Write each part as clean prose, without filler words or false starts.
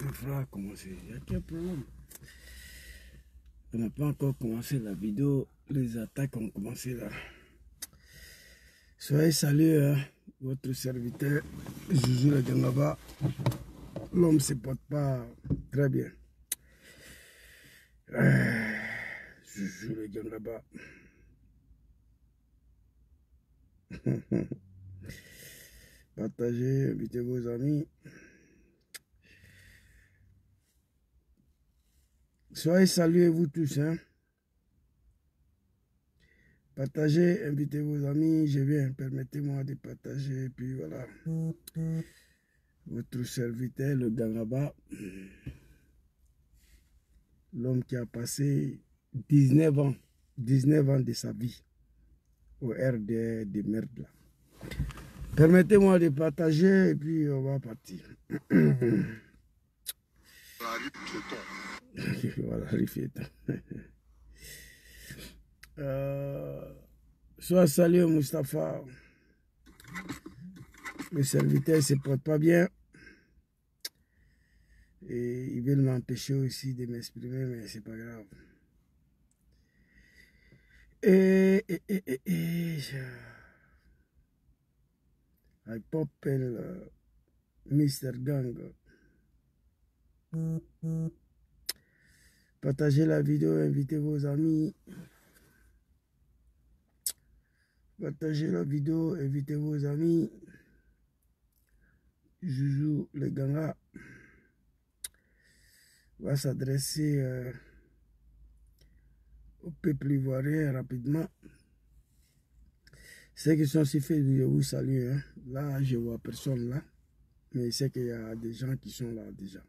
devra commencer. Il y a quel problème? On n'a pas encore commencé la vidéo. Les attaques ont commencé là. Soyez salués, hein, votre serviteur Joujou le Gangaba. L'homme ne se porte pas très bien. Joujou le Gangaba. Partagez, invitez vos amis. Soyez salués vous tous, hein. Partagez, invitez vos amis. Je viens, permettez-moi de partager. Puis voilà. Votre serviteur, le Gangaba. L'homme qui a passé 19 ans de sa vie au RDR de merde là. Permettez-moi de partager et puis on va partir. Voilà, sois salué Mustapha. Le serviteur ne se porte pas bien. Et ils veulent m'empêcher aussi de m'exprimer, mais c'est pas grave. I popel Mr. Gang. Partagez la vidéo, invitez vos amis. Partagez la vidéo, invitez vos amis. Joujou le Ganga va s'adresser au peuple ivoirien rapidement. Ceux qui sont si faits, je vous salue. Hein. Là, je vois personne là. Mais c'est qu'il y a des gens qui sont là déjà.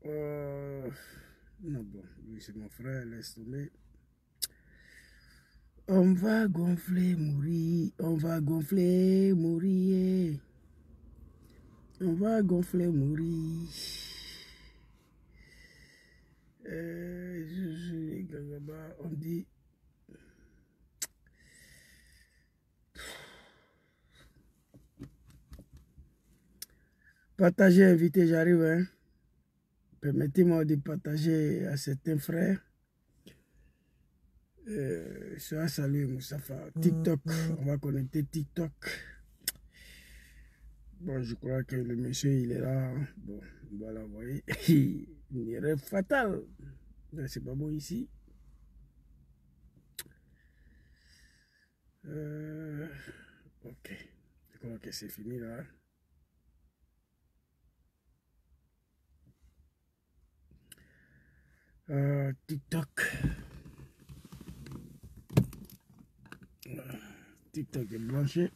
Non, bon, lui c'est mon frère, laisse tomber. On va gonfler, mourir. On va gonfler, mourir. On va gonfler, mourir. On dit. Partagez, invitez, j'arrive. Hein. Permettez-moi de partager à certains frères. Sois salué, Moustapha. TikTok, on va connecter TikTok. Bon, je crois que le monsieur, il est là. Bon, voilà, vous voyez. Une erreur fatale. C'est pas bon ici. Ok. Je crois que c'est fini là. TikTok. TikTok est branché.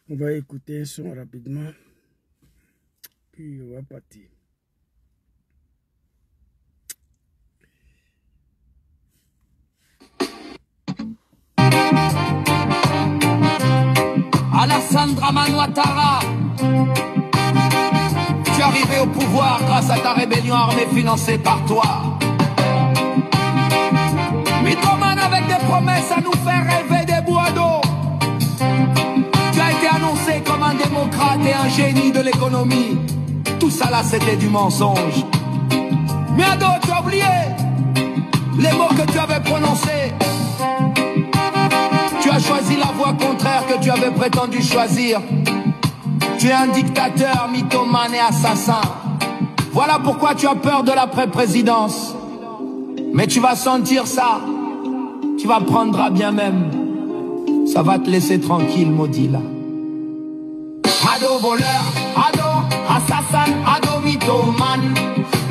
On va écouter un son rapidement. Puis on va partir. Alassane Dramane Ouattara, tu es arrivé au pouvoir grâce à ta rébellion armée financée par toi. Mythomane avec des promesses à nous faire rêver des bois d'eau. Tu as été annoncé comme un démocrate et un génie de l'économie. Tout ça là c'était du mensonge. Mais Ado, tu as oublié les mots que tu avais prononcés. Tu as choisi la voie contraire que tu avais prétendu choisir. Tu es un dictateur, mythomane et assassin. Voilà pourquoi tu as peur de l'après-présidence. Mais tu vas sentir ça. Tu vas prendre à bien même. Ça va te laisser tranquille, maudit là. Ado voleur, ado assassin, ado mythomane.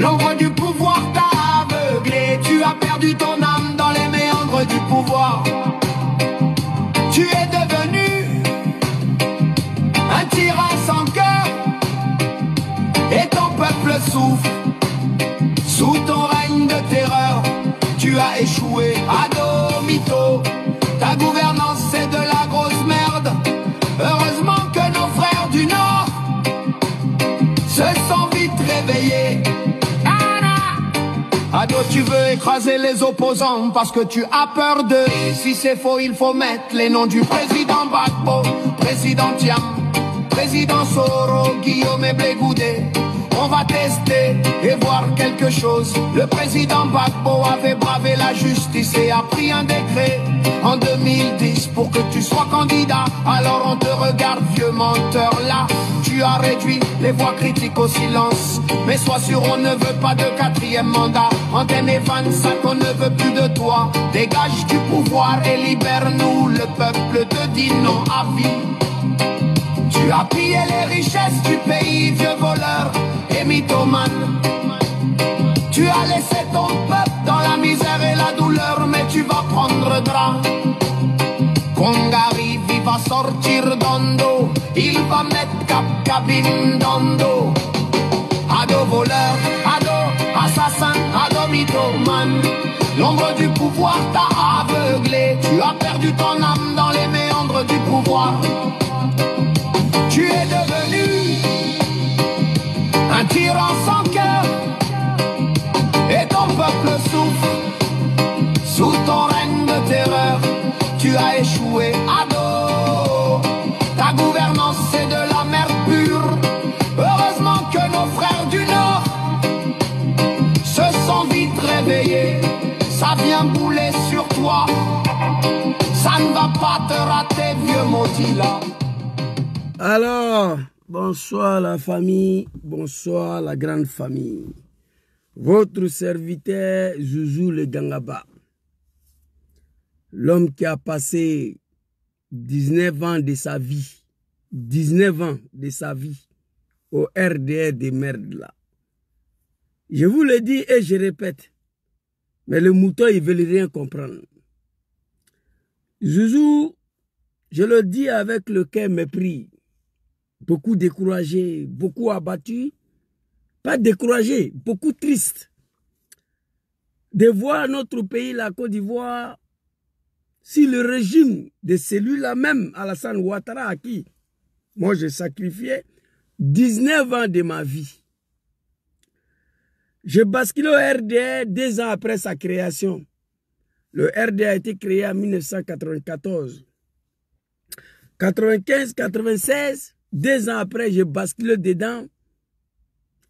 L'ombre du pouvoir t'a aveuglé. Tu as perdu ton âme dans les méandres du pouvoir. Tu es devenu un tyran sans cœur. Et ton peuple souffre sous ton règne de terreur. Tu as échoué, ado mytho. Ta gouvernance c'est de la grosse merde. Heureusement que nos frères du Nord se sont vite réveillés. Ado, tu veux écraser les opposants parce que tu as peur d'eux. Et si c'est faux, il faut mettre les noms du président Gbagbo, président Thiam, président Soro, Guillaume et Blégoudet. On va tester et voir quelque chose. Le président Gbagbo avait bravé la justice et a pris un décret en 2010 pour que tu sois candidat. Alors on te regarde, vieux menteur, là. Tu as réduit les voix critiques au silence. Mais sois sûr, on ne veut pas de quatrième mandat. Antenne et 25, on ne veut plus de toi. Dégage du pouvoir et libère-nous. Le peuple te dit non à vie. Tu as pillé les richesses du pays, vieux voleur et mythomane. Tu as laissé ton peuple dans la misère et la douleur, mais tu vas prendre drap. Congari, il va sortir d'Ondo, il va mettre cabine d'Ondo. Ado voleur, ado assassin, ado mythomane. L'ombre du pouvoir t'a aveuglé, tu as perdu ton âme dans les méandres du pouvoir. Tu es devenu un tyran sans cœur et ton peuple souffre sous ton règne de terreur. Tu as échoué, ado. Ta gouvernance c'est de la merde pure. Heureusement que nos frères du Nord se sont vite réveillés. Ça vient bouler sur toi. Ça ne va pas te rater, vieux maudit là. Alors, bonsoir la famille, bonsoir la grande famille. Votre serviteur Zouzou le Gangaba, l'homme qui a passé 19 ans de sa vie, 19 ans de sa vie au RDR des merdes là. Je vous le dis et je répète, mais le mouton il veut rien comprendre. Zouzou, je le dis avec le cœur mépris. Beaucoup découragé, beaucoup abattu, pas découragé, beaucoup triste de voir notre pays, la Côte d'Ivoire, si le régime de celui-là même, Alassane Ouattara, à qui moi j'ai sacrifié 19 ans de ma vie. Je bascule au RDR 2 ans après sa création. Le RDR a été créé en 1994. 95-96, 2 ans après, je bascule dedans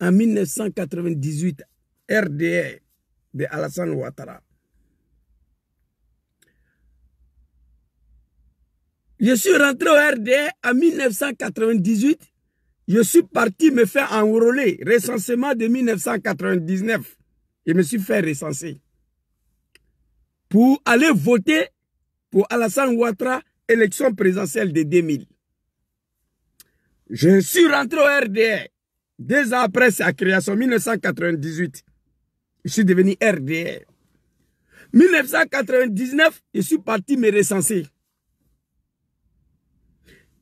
en 1998, RDR de Alassane Ouattara. Je suis rentré au RDR en 1998. Je suis parti me faire enrôler, recensement de 1999. Je me suis fait recenser pour aller voter pour Alassane Ouattara, élection présidentielle de 2000. Je suis rentré au RDR 2 ans après sa création, 1998. Je suis devenu RDR. 1999, je suis parti me recenser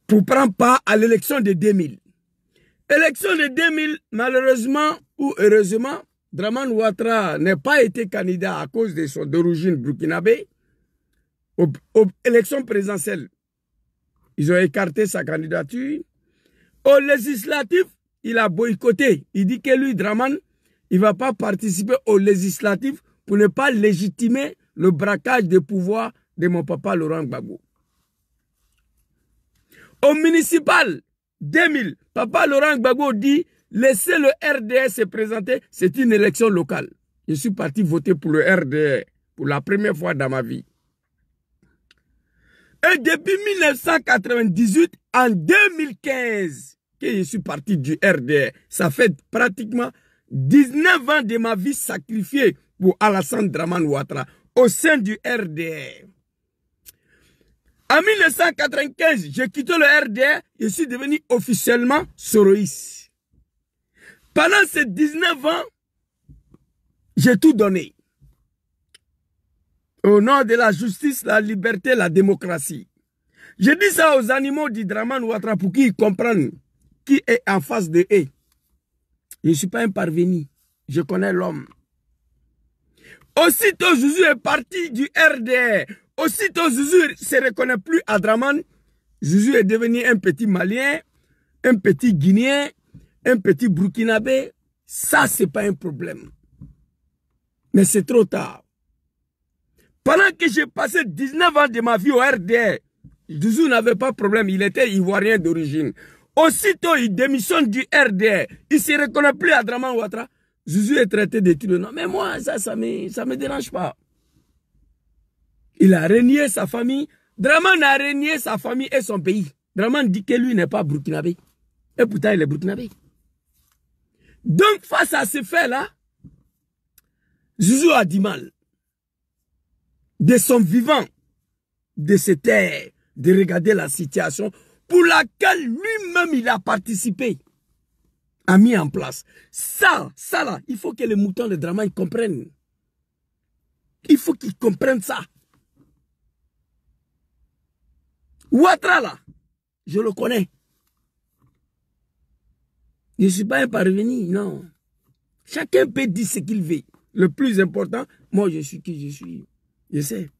pour prendre part à l'élection de 2000. Élection de 2000, malheureusement ou heureusement, Dramane Ouattara n'a pas été candidat à cause de son d'origine burkinabé aux élections présidentielles. Ils ont écarté sa candidature. Au législatif, il a boycotté. Il dit que lui, Dramane, il ne va pas participer au législatif pour ne pas légitimer le braquage de pouvoir de mon papa Laurent Gbagbo. Au municipal 2000, papa Laurent Gbagbo dit laissez le RDR se présenter, c'est une élection locale. Je suis parti voter pour le RDR pour la première fois dans ma vie. Et depuis 1998, en 2015, que je suis parti du RDR, ça fait pratiquement 19 ans de ma vie sacrifiée pour Alassane Dramane Ouattara au sein du RDR. En 1995, j'ai quitté le RDR, je suis devenu officiellement soroïste. Pendant ces 19 ans, j'ai tout donné. Au nom de la justice, la liberté, la démocratie. Je dis ça aux animaux du Dramane Ouattara pour qu'ils comprennent qui est en face de eux. Je ne suis pas un parvenu. Je connais l'homme. Aussitôt, Zouzou est parti du RDR. Aussitôt, Zouzou ne se reconnaît plus à Dramane. Zouzou est devenu un petit Malien, un petit Guinéen, un petit Burkinabé. Ça, ce n'est pas un problème. Mais c'est trop tard. Pendant que j'ai passé 19 ans de ma vie au RDR, Zouzou n'avait pas de problème. Il était ivoirien d'origine. Aussitôt, il démissionne du RDR. Il ne se reconnaît plus à Draman Ouattara. Zouzou est traité de tout le nom. Mais moi, ça me dérange pas. Il a renié sa famille. Draman a renié sa famille et son pays. Draman dit que lui n'est pas burkinabé. Et pourtant, il est burkinabé. Donc, face à ce fait-là, Zouzou a du mal. De son vivant, de se taire, de regarder la situation pour laquelle lui-même il a participé, a mis en place. Ça là, il faut que les moutons de Draman comprennent. Il faut qu'ils comprennent ça. Ouattara là, je le connais. Je ne suis pas un parvenu, non. Chacun peut dire ce qu'il veut. Le plus important, moi je suis qui je suis. Je sais.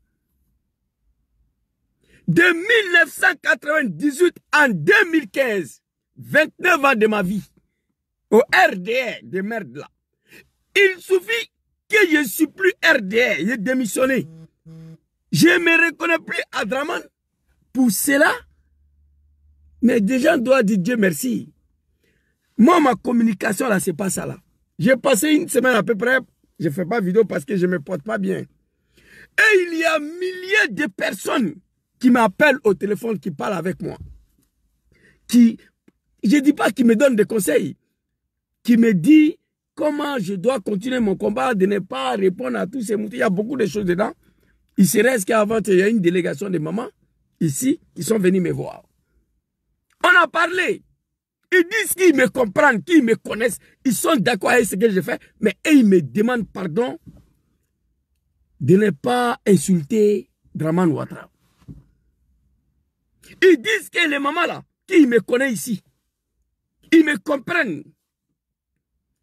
De 1998 en 2015, 29 ans de ma vie, au RDR de merde là, il suffit que je ne suis plus RDR, j'ai démissionné. Je ne me reconnais plus à Draman. Pour cela, mais des gens doivent dire Dieu merci. Moi, ma communication là, c'est pas ça là. J'ai passé une semaine à peu près, je ne fais pas vidéo parce que je ne me porte pas bien. Et il y a milliers de personnes qui m'appellent au téléphone, qui parlent avec moi. Je ne dis pas qui me donnent des conseils, qui me disent comment je dois continuer mon combat, de ne pas répondre à tous ces moutons. Il y a beaucoup de choses dedans. Il se reste qu'avant, il y a une délégation de mamans ici qui sont venus me voir. On a parlé. Ils disent qu'ils me comprennent, qu'ils me connaissent. Ils sont d'accord avec ce que je fais, mais eux, ils me demandent pardon de ne pas insulter Draman Ouattara. Ils disent que les mamans là, qui me connaissent ici, ils me comprennent.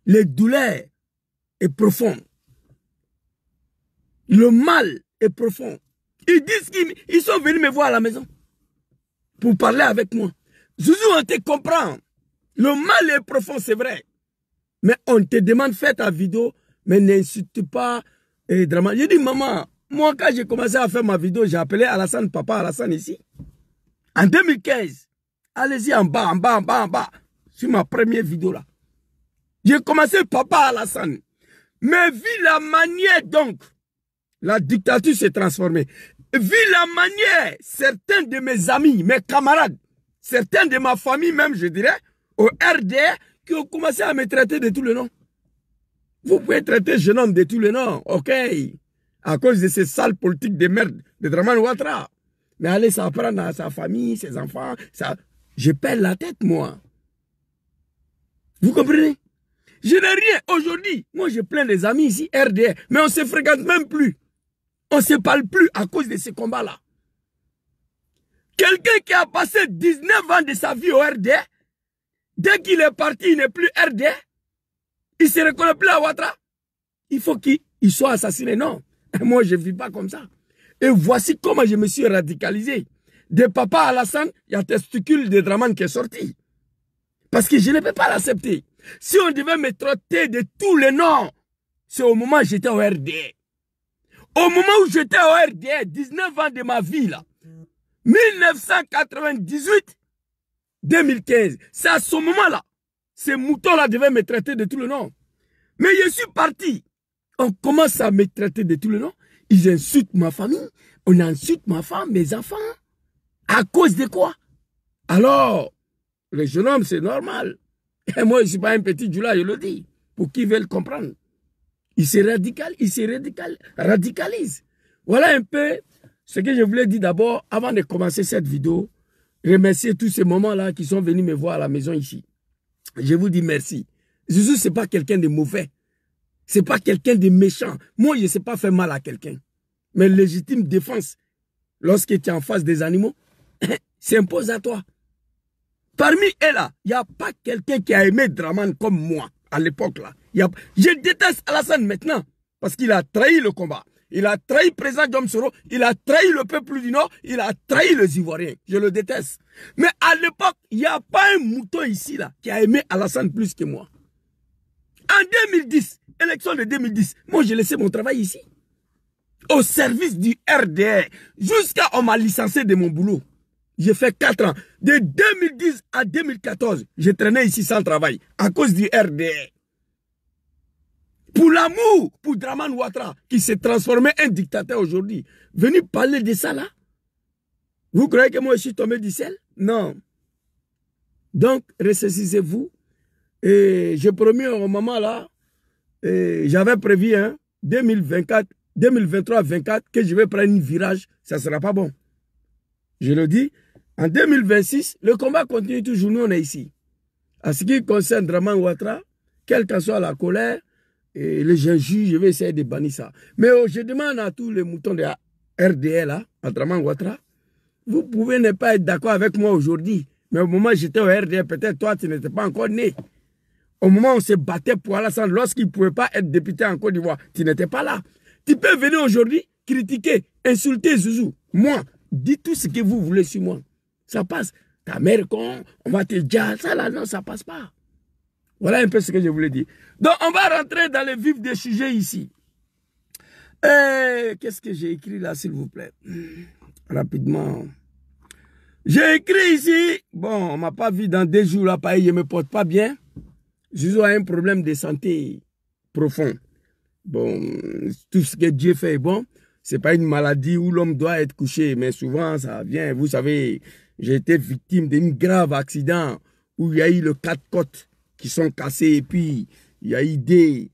Les douleurs est profonde. Le mal est profond. Ils disent qu'ils sont venus me voir à la maison pour parler avec moi. Zouzou, on te comprend. Le mal est profond, c'est vrai. Mais on te demande, fais ta vidéo, mais n'insulte pas Draman. J'ai dit, maman, moi quand j'ai commencé à faire ma vidéo, j'ai appelé Alassane, papa Alassane ici. En 2015. Allez-y en bas, en bas, en bas, en bas. Sur ma première vidéo là. J'ai commencé papa Alassane. Mais vu la manière donc, la dictature s'est transformée. Vu la manière, certains de mes amis, mes camarades, certains de ma famille même, je dirais, au RDR, qui ont commencé à me traiter de tous les noms. Vous pouvez traiter jeune homme de tous les noms, ok, à cause de ces sales politiques de merde de Draman Ouattara. Mais allez s'apprendre à sa famille, ses enfants, ça, je perds la tête, moi. Vous comprenez? Je n'ai rien. Aujourd'hui, moi j'ai plein des amis ici, RDR, mais on ne se fréquente même plus. On ne se parle plus à cause de ces combats-là. Quelqu'un qui a passé 19 ans de sa vie au RDR, dès qu'il est parti, il n'est plus RDR. Il ne se reconnaît plus à Ouattara. Il faut qu'il soit assassiné. Non. Moi, je ne vis pas comme ça. Et voici comment je me suis radicalisé. De papa Alassane, il y a testicule de Draman qui est sorti. Parce que je ne peux pas l'accepter. Si on devait me traiter de tous les noms, c'est au moment où j'étais au RDR. Au moment où j'étais au RDR, 19 ans de ma vie là, 1998-2015, c'est à ce moment-là, ces moutons-là devaient me traiter de tous les noms. Mais je suis parti. On commence à me traiter de tous les noms. Ils insultent ma famille, on insulte ma femme, mes enfants. À cause de quoi? Alors, le jeune homme, c'est normal. Et moi, je ne suis pas un petit Djoula, je le dis. Pour qui veulent comprendre. Il se radicalise. Voilà un peu ce que je voulais dire d'abord, avant de commencer cette vidéo. Remercier tous ces moments-là qui sont venus me voir à la maison ici. Je vous dis merci. Zouzou, ce n'est pas quelqu'un de mauvais. Ce n'est pas quelqu'un de méchant. Moi, je ne sais pas faire mal à quelqu'un. Mais légitime défense, lorsque tu es en face des animaux, s'impose à toi. Parmi eux là, il n'y a pas quelqu'un qui a aimé Draman comme moi, à l'époque là. Je déteste Alassane maintenant, parce qu'il a trahi le combat. Il a trahi le président Diom Soro, il a trahi le peuple du Nord, il a trahi les Ivoiriens. Je le déteste. Mais à l'époque, il n'y a pas un mouton ici là qui a aimé Alassane plus que moi. En 2010, élection de 2010, moi j'ai laissé mon travail ici. Au service du RDR. Jusqu'à on m'a licencié de mon boulot. J'ai fait 4 ans. De 2010 à 2014, j'ai traîné ici sans travail à cause du RDR. Pour l'amour, pour Draman Ouattara, qui s'est transformé en dictateur aujourd'hui. Venez parler de ça là. Vous croyez que moi je suis tombé du ciel? Non. Donc, ressaisissez-vous. Et j'ai promis au moment là, j'avais prévu 2023-2024 que je vais prendre un virage, ça ne sera pas bon. Je le dis, en 2026, le combat continue toujours, nous on est ici. En ce qui concerne Draman Ouattara, quelle que soit la colère, et les gens jugent, je vais essayer de bannir ça. Mais je demande à tous les moutons de RDL, là, à Draman Ouattara, vous pouvez ne pas être d'accord avec moi aujourd'hui, mais au moment où j'étais au RDL, peut-être toi, tu n'étais pas encore né. Au moment où on se battait pour Alassane, lorsqu'il ne pouvait pas être député en Côte d'Ivoire, tu n'étais pas là. Tu peux venir aujourd'hui critiquer, insulter Zouzou. Moi, dis tout ce que vous voulez sur moi. Ça passe. Ta mère con, on va te dire, ça là, non, ça passe pas. Voilà un peu ce que je voulais dire. Donc, on va rentrer dans le vif des sujets ici. Qu'est-ce que j'ai écrit là, s'il vous plaît? Rapidement. J'ai écrit ici, bon, on ne m'a pas vu dans 2 jours là, pareil, je ne me porte pas bien. Zouzou a un problème de santé profond. Bon, tout ce que Dieu fait est bon. Ce n'est pas une maladie où l'homme doit être couché, mais souvent ça vient. Vous savez, j'ai été victime d'un grave accident où il y a eu les 4 côtes qui sont cassées et puis il y a eu des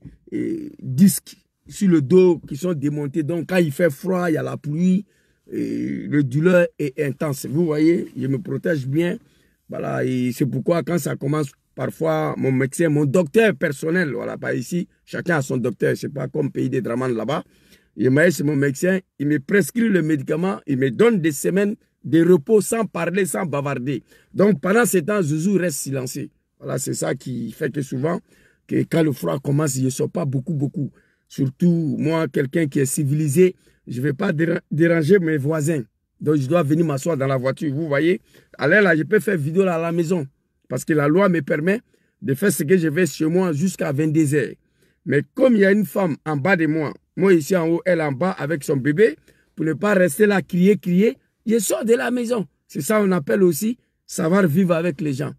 disques sur le dos qui sont démontés. Donc quand il fait froid, il y a la pluie, et le douleur est intense. Vous voyez, je me protège bien. Voilà, et c'est pourquoi quand ça commence, parfois mon médecin, mon docteur personnel, voilà, pas ici, chacun a son docteur, c'est pas comme pays des Draman là-bas. C'est mon médecin, il me prescrit le médicament, il me donne des semaines de repos sans parler, sans bavarder. Donc pendant ce temps, Zouzou reste silencieux. Voilà, c'est ça qui fait que souvent, que quand le froid commence, je ne sors pas beaucoup. Surtout, moi, quelqu'un qui est civilisé, je ne vais pas déranger mes voisins. Donc, je dois venir m'asseoir dans la voiture. Vous voyez, alors là, je peux faire vidéo là, à la maison. Parce que la loi me permet de faire ce que je vais chez moi jusqu'à 22 h. Mais comme il y a une femme en bas de moi, moi ici en haut, elle en bas avec son bébé, pour ne pas rester là, crier, je sors de la maison. C'est ça qu'on appelle aussi savoir vivre avec les gens.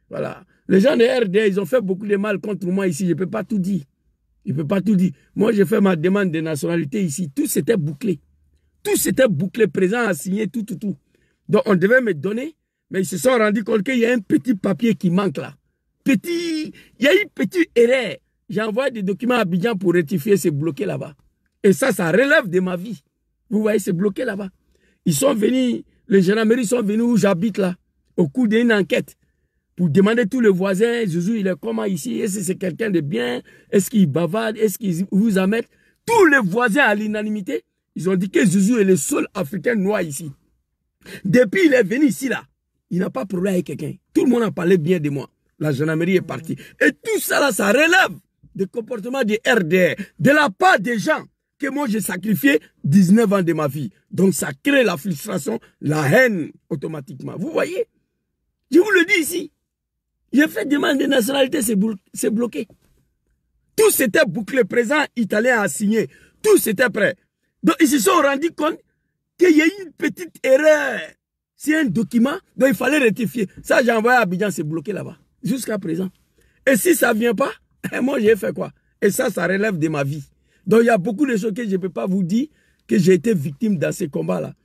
Voilà. Les gens de RD, ils ont fait beaucoup de mal contre moi ici. Je ne peux pas tout dire. Je ne peux pas tout dire. Moi, j'ai fait ma demande de nationalité ici. Tout s'était bouclé. Tout s'était bouclé, présent à signer, tout. Donc, on devait me donner, mais ils se sont rendus compte qu'il y a un petit papier qui manque là. Il y a une petite erreur. J'ai envoyé des documents à Abidjan pour rectifier, c'est bloqué là-bas. Et ça relève de ma vie. Vous voyez, c'est bloqué là-bas. Ils sont venus, les gendarmeries sont venus où j'habite là, au cours d'une enquête, pour demander tous les voisins, Zouzou, il est comment ici? Est-ce que c'est quelqu'un de bien? Est-ce qu'il bavarde? Est-ce qu'il vous amène? Tous les voisins à l'unanimité, ils ont dit que Zouzou est le seul Africain noir ici. Depuis il est venu ici là, il n'a pas de problème avec quelqu'un. Tout le monde a parlé bien de moi. La gendarmerie est partie. Et tout ça là, ça relève des comportements des RDR, de la part des gens que moi j'ai sacrifié 19 ans de ma vie. Donc ça crée la frustration, la haine automatiquement. Vous voyez? Je vous le dis ici. J'ai fait demande de nationalité, c'est bloqué. Tout s'était bouclé, présent italien a signé. Tout c'était prêt. Donc ils se sont rendus compte qu'il y a eu une petite erreur. C'est un document, donc il fallait rectifier. Ça, j'ai envoyé à Abidjan, c'est bloqué là-bas. Jusqu'à présent. Et si ça ne vient pas, moi j'ai fait quoi? Et ça relève de ma vie. Donc il y a beaucoup de choses que je ne peux pas vous dire que j'ai été victime dans ces combats-là.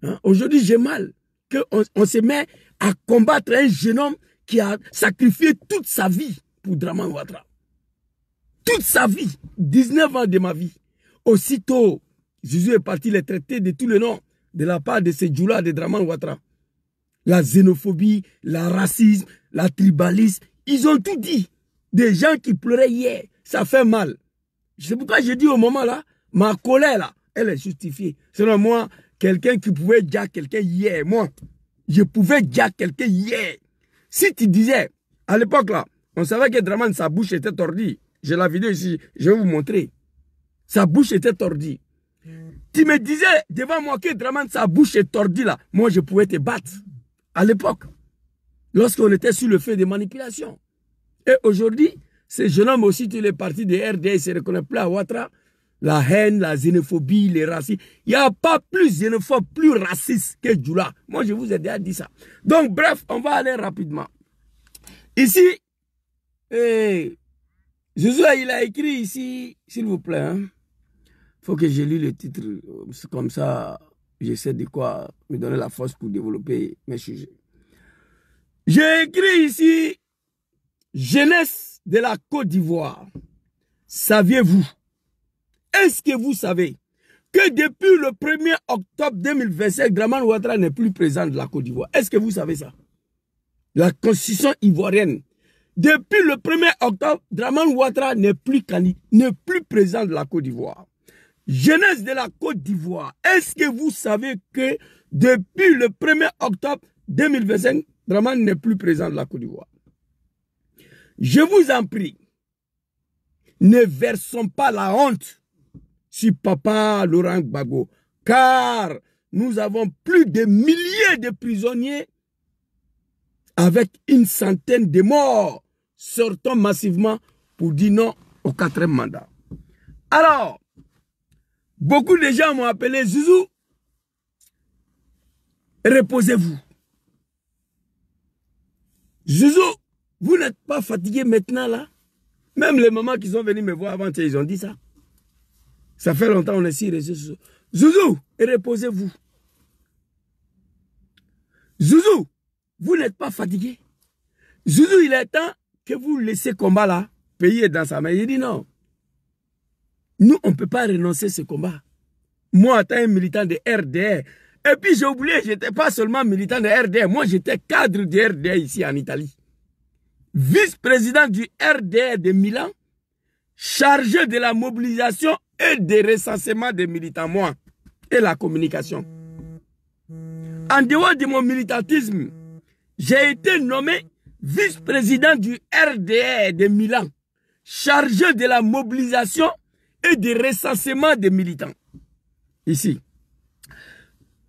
Hein? Aujourd'hui, j'ai mal. Qu'on se met à combattre un jeune homme qui a sacrifié toute sa vie pour Draman Ouattara. Toute sa vie. 19 ans de ma vie. Aussitôt, Jésus est parti les traiter de tous les noms de la part de ces djoulas de Draman Ouattara. La xénophobie, le racisme, la tribalisme, ils ont tout dit. Des gens qui pleuraient hier, ça fait mal. C'est pourquoi j'ai dit au moment là, ma colère là, elle est justifiée. Selon moi, quelqu'un qui pouvait dire quelqu'un hier, moi, je pouvais dire quelqu'un hier. Si tu disais, à l'époque là, on savait que Draman, sa bouche était tordue. J'ai la vidéo ici, je vais vous montrer. Sa bouche était tordue. Tu me disais devant moi que Draman, sa bouche est tordue là. Moi, je pouvais te battre. À l'époque, lorsqu'on était sur le fait de manipulation. Et aujourd'hui, ces jeunes hommes aussi, tous les partis de RD, ils ne se reconnaissent plus à Ouattara. La haine, la xénophobie, les racistes. Il n'y a pas plus xénophobe, plus raciste que Djoula. Moi, je vous ai déjà dit ça. Donc, bref, on va aller rapidement. Ici, Zouzou, il a écrit ici, s'il vous plaît. Hein, faut que je lis le titre. Comme ça, j'essaie de quoi me donner la force pour développer mes sujets. J'ai écrit ici, jeunesse de la Côte d'Ivoire. Saviez-vous? Est-ce que vous savez que depuis le 1er octobre 2025, Dramane Ouattara n'est plus président de la Côte d'Ivoire? Est-ce que vous savez ça? La constitution ivoirienne. Depuis le 1er octobre, Dramane Ouattara n'est plus président de la Côte d'Ivoire. Jeunesse de la Côte d'Ivoire, est-ce que vous savez que depuis le 1er octobre 2025, Dramane n'est plus président de la Côte d'Ivoire? Je vous en prie, ne versons pas la honte sur Papa Laurent Gbagbo, car nous avons plus de milliers de prisonniers avec une centaine de morts. Sortons massivement pour dire non au 4e mandat. Alors, beaucoup de gens m'ont appelé Zouzou. Reposez-vous. Zouzou, vous n'êtes pas fatigué maintenant là? Même les mamans qui sont venues me voir avant, ils ont dit ça. Ça fait longtemps qu'on est ici. Zouzou, reposez-vous. Zouzou, vous n'êtes pas fatigué? Zouzou, il est temps que vous laissez combat là. Pays est dans sa main. Il dit non. Nous, on ne peut pas renoncer à ce combat. Moi, étant un militant de RDR. Et puis j'ai oublié, je n'étais pas seulement militant de RDR. Moi, j'étais cadre de RDR ici en Italie. Vice-président du RDR de Milan, chargé de la mobilisation et des recensements des militants, moi, et la communication. En dehors de mon militantisme, j'ai été nommé vice-président du RDR de Milan, chargé de la mobilisation et des recensements des militants. Ici.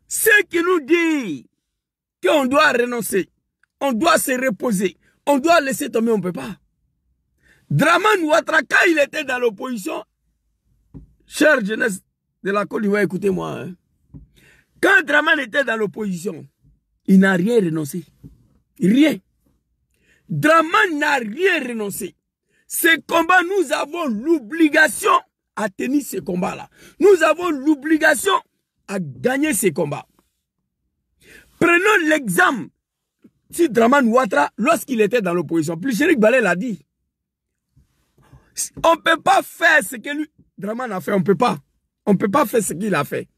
Ceux qui nous disent qu'on doit renoncer, on doit se reposer, on doit laisser tomber, on ne peut pas. Dramane Ouattara, quand il était dans l'opposition, chère jeunesse de la Côte d'Ivoire, écoutez-moi. Hein. Quand Dramane était dans l'opposition, il n'a rien renoncé. Rien. Dramane n'a rien renoncé. Ce combat, nous avons l'obligation à tenir ce combat-là. Nous avons l'obligation à gagner ces combats. Prenons l'exemple si Dramane Ouattara, lorsqu'il était dans l'opposition, plus Chérik Balé l'a dit. On ne peut pas faire ce que lui, Dramane a fait, on ne peut pas. On ne peut pas faire ce qu'il a fait.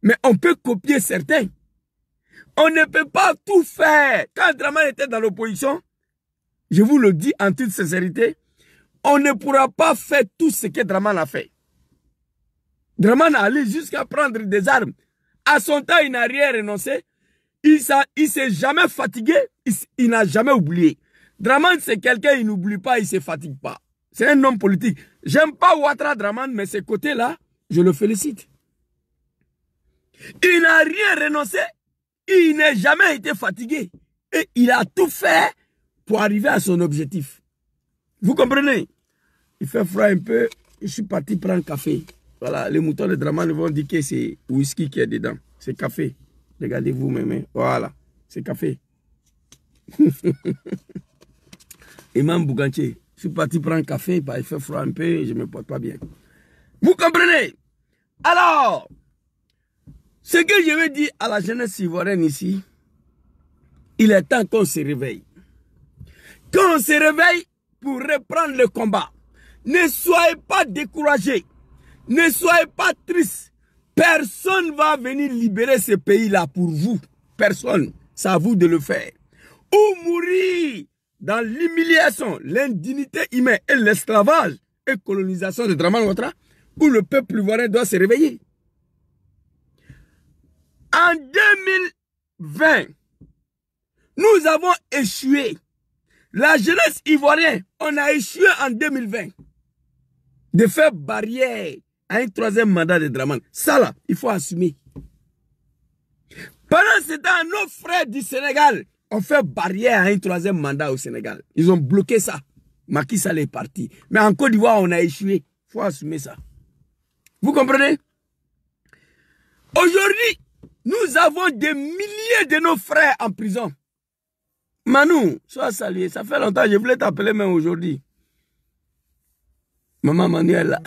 Mais on peut copier certains. On ne peut pas tout faire. Quand Dramane était dans l'opposition, je vous le dis en toute sincérité, on ne pourra pas faire tout ce que Dramane a fait. Dramane a allé jusqu'à prendre des armes. À son temps, il n'a rien renoncé. Il ne s'est jamais fatigué. Il n'a jamais oublié. Dramane, c'est quelqu'un, il n'oublie pas, il ne se fatigue pas. C'est un homme politique. J'aime pas Ouattara Dramane, mais ce côté-là, je le félicite. Il n'a rien renoncé. Il n'a jamais été fatigué. Et il a tout fait pour arriver à son objectif. Vous comprenez? Il fait froid un peu. Je suis parti prendre café. Voilà, les moutons de Dramane vont dire que c'est whisky qui est dedans. C'est café. Regardez vous-même. Voilà, c'est café. Imam Bouganché, je suis parti prendre café, il fait froid un peu et je ne me porte pas bien. Vous comprenez? Alors, ce que je veux dire à la jeunesse ivoirienne ici, il est temps qu'on se réveille. Qu'on se réveille pour reprendre le combat. Ne soyez pas découragés. Ne soyez pas tristes. Personne ne va venir libérer ce pays-là pour vous. Personne. C'est à vous de le faire. Ou mourir dans l'humiliation, l'indignité humaine et l'esclavage et colonisation de Dramane Ouattara, où le peuple ivoirien doit se réveiller. En 2020, nous avons échoué. La jeunesse ivoirienne, on a échoué en 2020 de faire barrière à un 3e mandat de Dramane. Ça là, il faut assumer. Pendant ce temps, nos frères du Sénégal ont fait barrière à un 3e mandat au Sénégal. Ils ont bloqué ça. Macky Sall est parti. Mais en Côte d'Ivoire, on a échoué. Il faut assumer ça. Vous comprenez? Aujourd'hui, nous avons des milliers de nos frères en prison. Manu, sois salué. Ça fait longtemps, je voulais t'appeler même aujourd'hui. Maman Manuel,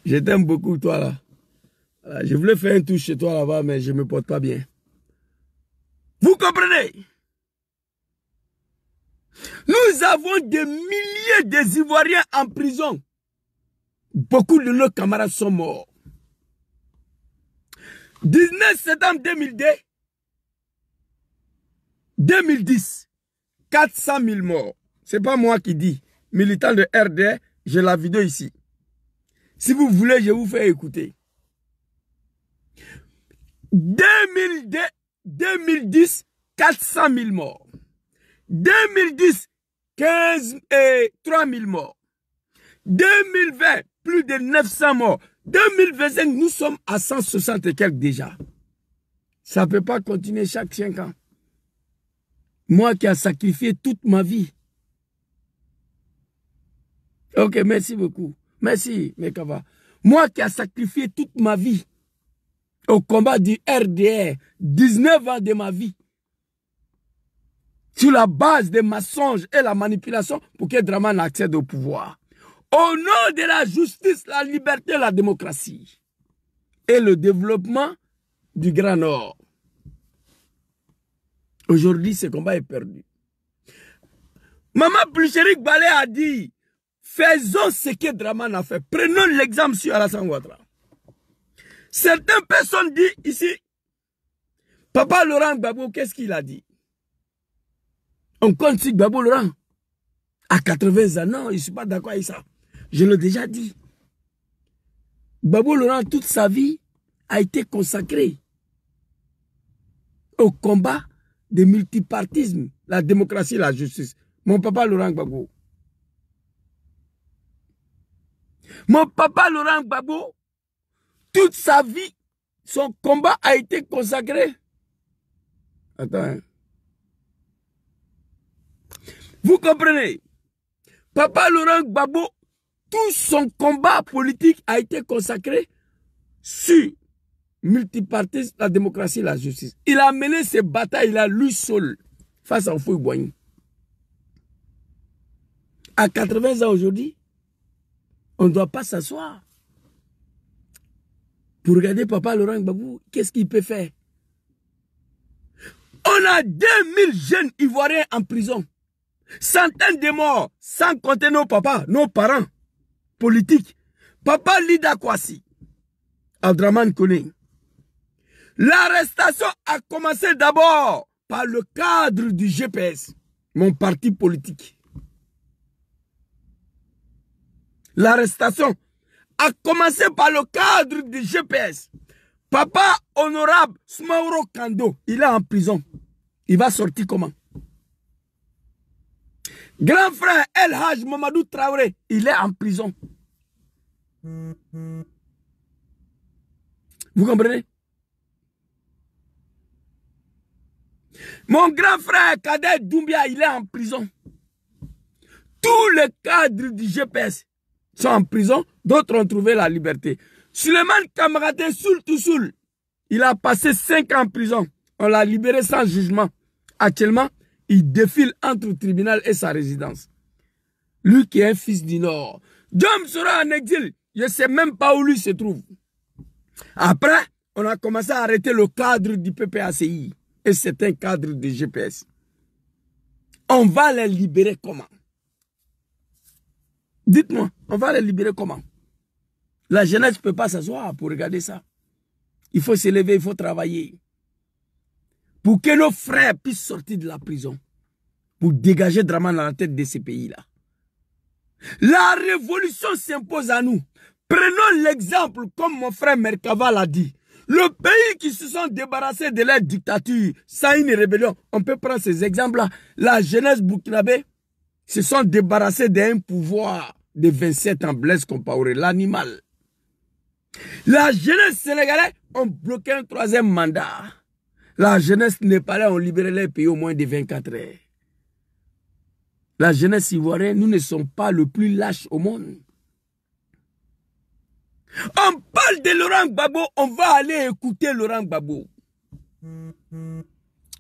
je t'aime beaucoup, toi, là. Voilà, je voulais faire un tour chez toi, là-bas, mais je ne me porte pas bien. Vous comprenez? Nous avons des milliers des Ivoiriens en prison. Beaucoup de nos camarades sont morts. 19 septembre 2010, 400 000 morts. Ce n'est pas moi qui dis. Militant de RDR, j'ai la vidéo ici. Si vous voulez, je vous fais écouter. 2010, 400 000 morts. 2010, 3 000 morts. 2020, plus de 900 morts. 2025, nous sommes à 160 et quelques déjà. Ça ne peut pas continuer chaque 5 ans. Moi qui ai sacrifié toute ma vie. Ok, merci beaucoup. Merci, Mekava. Moi qui ai sacrifié toute ma vie au combat du RDR, 19 ans de ma vie, sur la base des mensonges et la manipulation pour que Dramane accède au pouvoir. Au nom de la justice, la liberté, la démocratie et le développement du Grand Nord. Aujourd'hui, ce combat est perdu. Maman Pluchéric Balé a dit, faisons ce que Dramane a fait. Prenons l'exemple sur Alassane Ouattara. Certaines personnes disent ici, Papa Laurent Gbagbo, qu'est-ce qu'il a dit? On compte sur Gbagbo Laurent. À 80 ans, non, je ne suis pas d'accord avec ça. Je l'ai déjà dit. Gbagbo Laurent, toute sa vie, a été consacrée au combat du multipartisme, la démocratie et la justice. Mon papa Laurent Gbagbo. Mon papa Laurent Gbagbo, toute sa vie, son combat a été consacré. Attends. Hein. Vous comprenez? Papa Laurent Gbagbo, tout son combat politique a été consacré sur multipartisme, la démocratie et la justice. Il a mené ses batailles là, lui seul, face à Houphouët-Boigny. À 80 ans aujourd'hui, on ne doit pas s'asseoir pour regarder Papa Laurent Gbagbo, qu'est-ce qu'il peut faire? On a 2000 jeunes Ivoiriens en prison. Centaines de morts, sans compter nos papas, nos parents politiques. Papa Lida Kwasi, Abdraman Koné. L'arrestation a commencé d'abord par le cadre du GPS, mon parti politique. L'arrestation a commencé par le cadre du GPS. Papa honorable Smauro Kando, il est en prison. Il va sortir comment? Grand frère El Haj Mamadou Traoré, il est en prison. Vous comprenez? Mon grand frère Kader Doumbia, il est en prison. Tous les cadres du GPS sont en prison, d'autres ont trouvé la liberté. Suleiman Kamaraté Soul Toussoul, il a passé 5 ans en prison. On l'a libéré sans jugement. Actuellement, il défile entre le tribunal et sa résidence. Lui qui est un fils du Nord. Diom sera en exil. Je ne sais même pas où lui se trouve. Après, on a commencé à arrêter le cadre du PPACI. Et c'est un cadre de GPS. On va les libérer comment? Dites-moi, on va les libérer comment? La jeunesse ne peut pas s'asseoir pour regarder ça. Il faut se lever, il faut travailler. Pour que nos frères puissent sortir de la prison. Pour dégager Dramane dans la tête de ces pays-là. La révolution s'impose à nous. Prenons l'exemple, comme mon frère Merkava l'a dit. Le pays qui se sont débarrassés de leur dictature, sans une rébellion, on peut prendre ces exemples-là. La jeunesse burkinabé se sont débarrassés d'un pouvoir de 27 ans, Blaise Compaoré, l'animal. La jeunesse sénégalaise ont bloqué un 3e mandat. La jeunesse népalaise ont libéré les pays au moins de 24 heures. La jeunesse ivoirienne, nous ne sommes pas le plus lâche au monde. On parle de Laurent Gbagbo, on va aller écouter Laurent Gbagbo.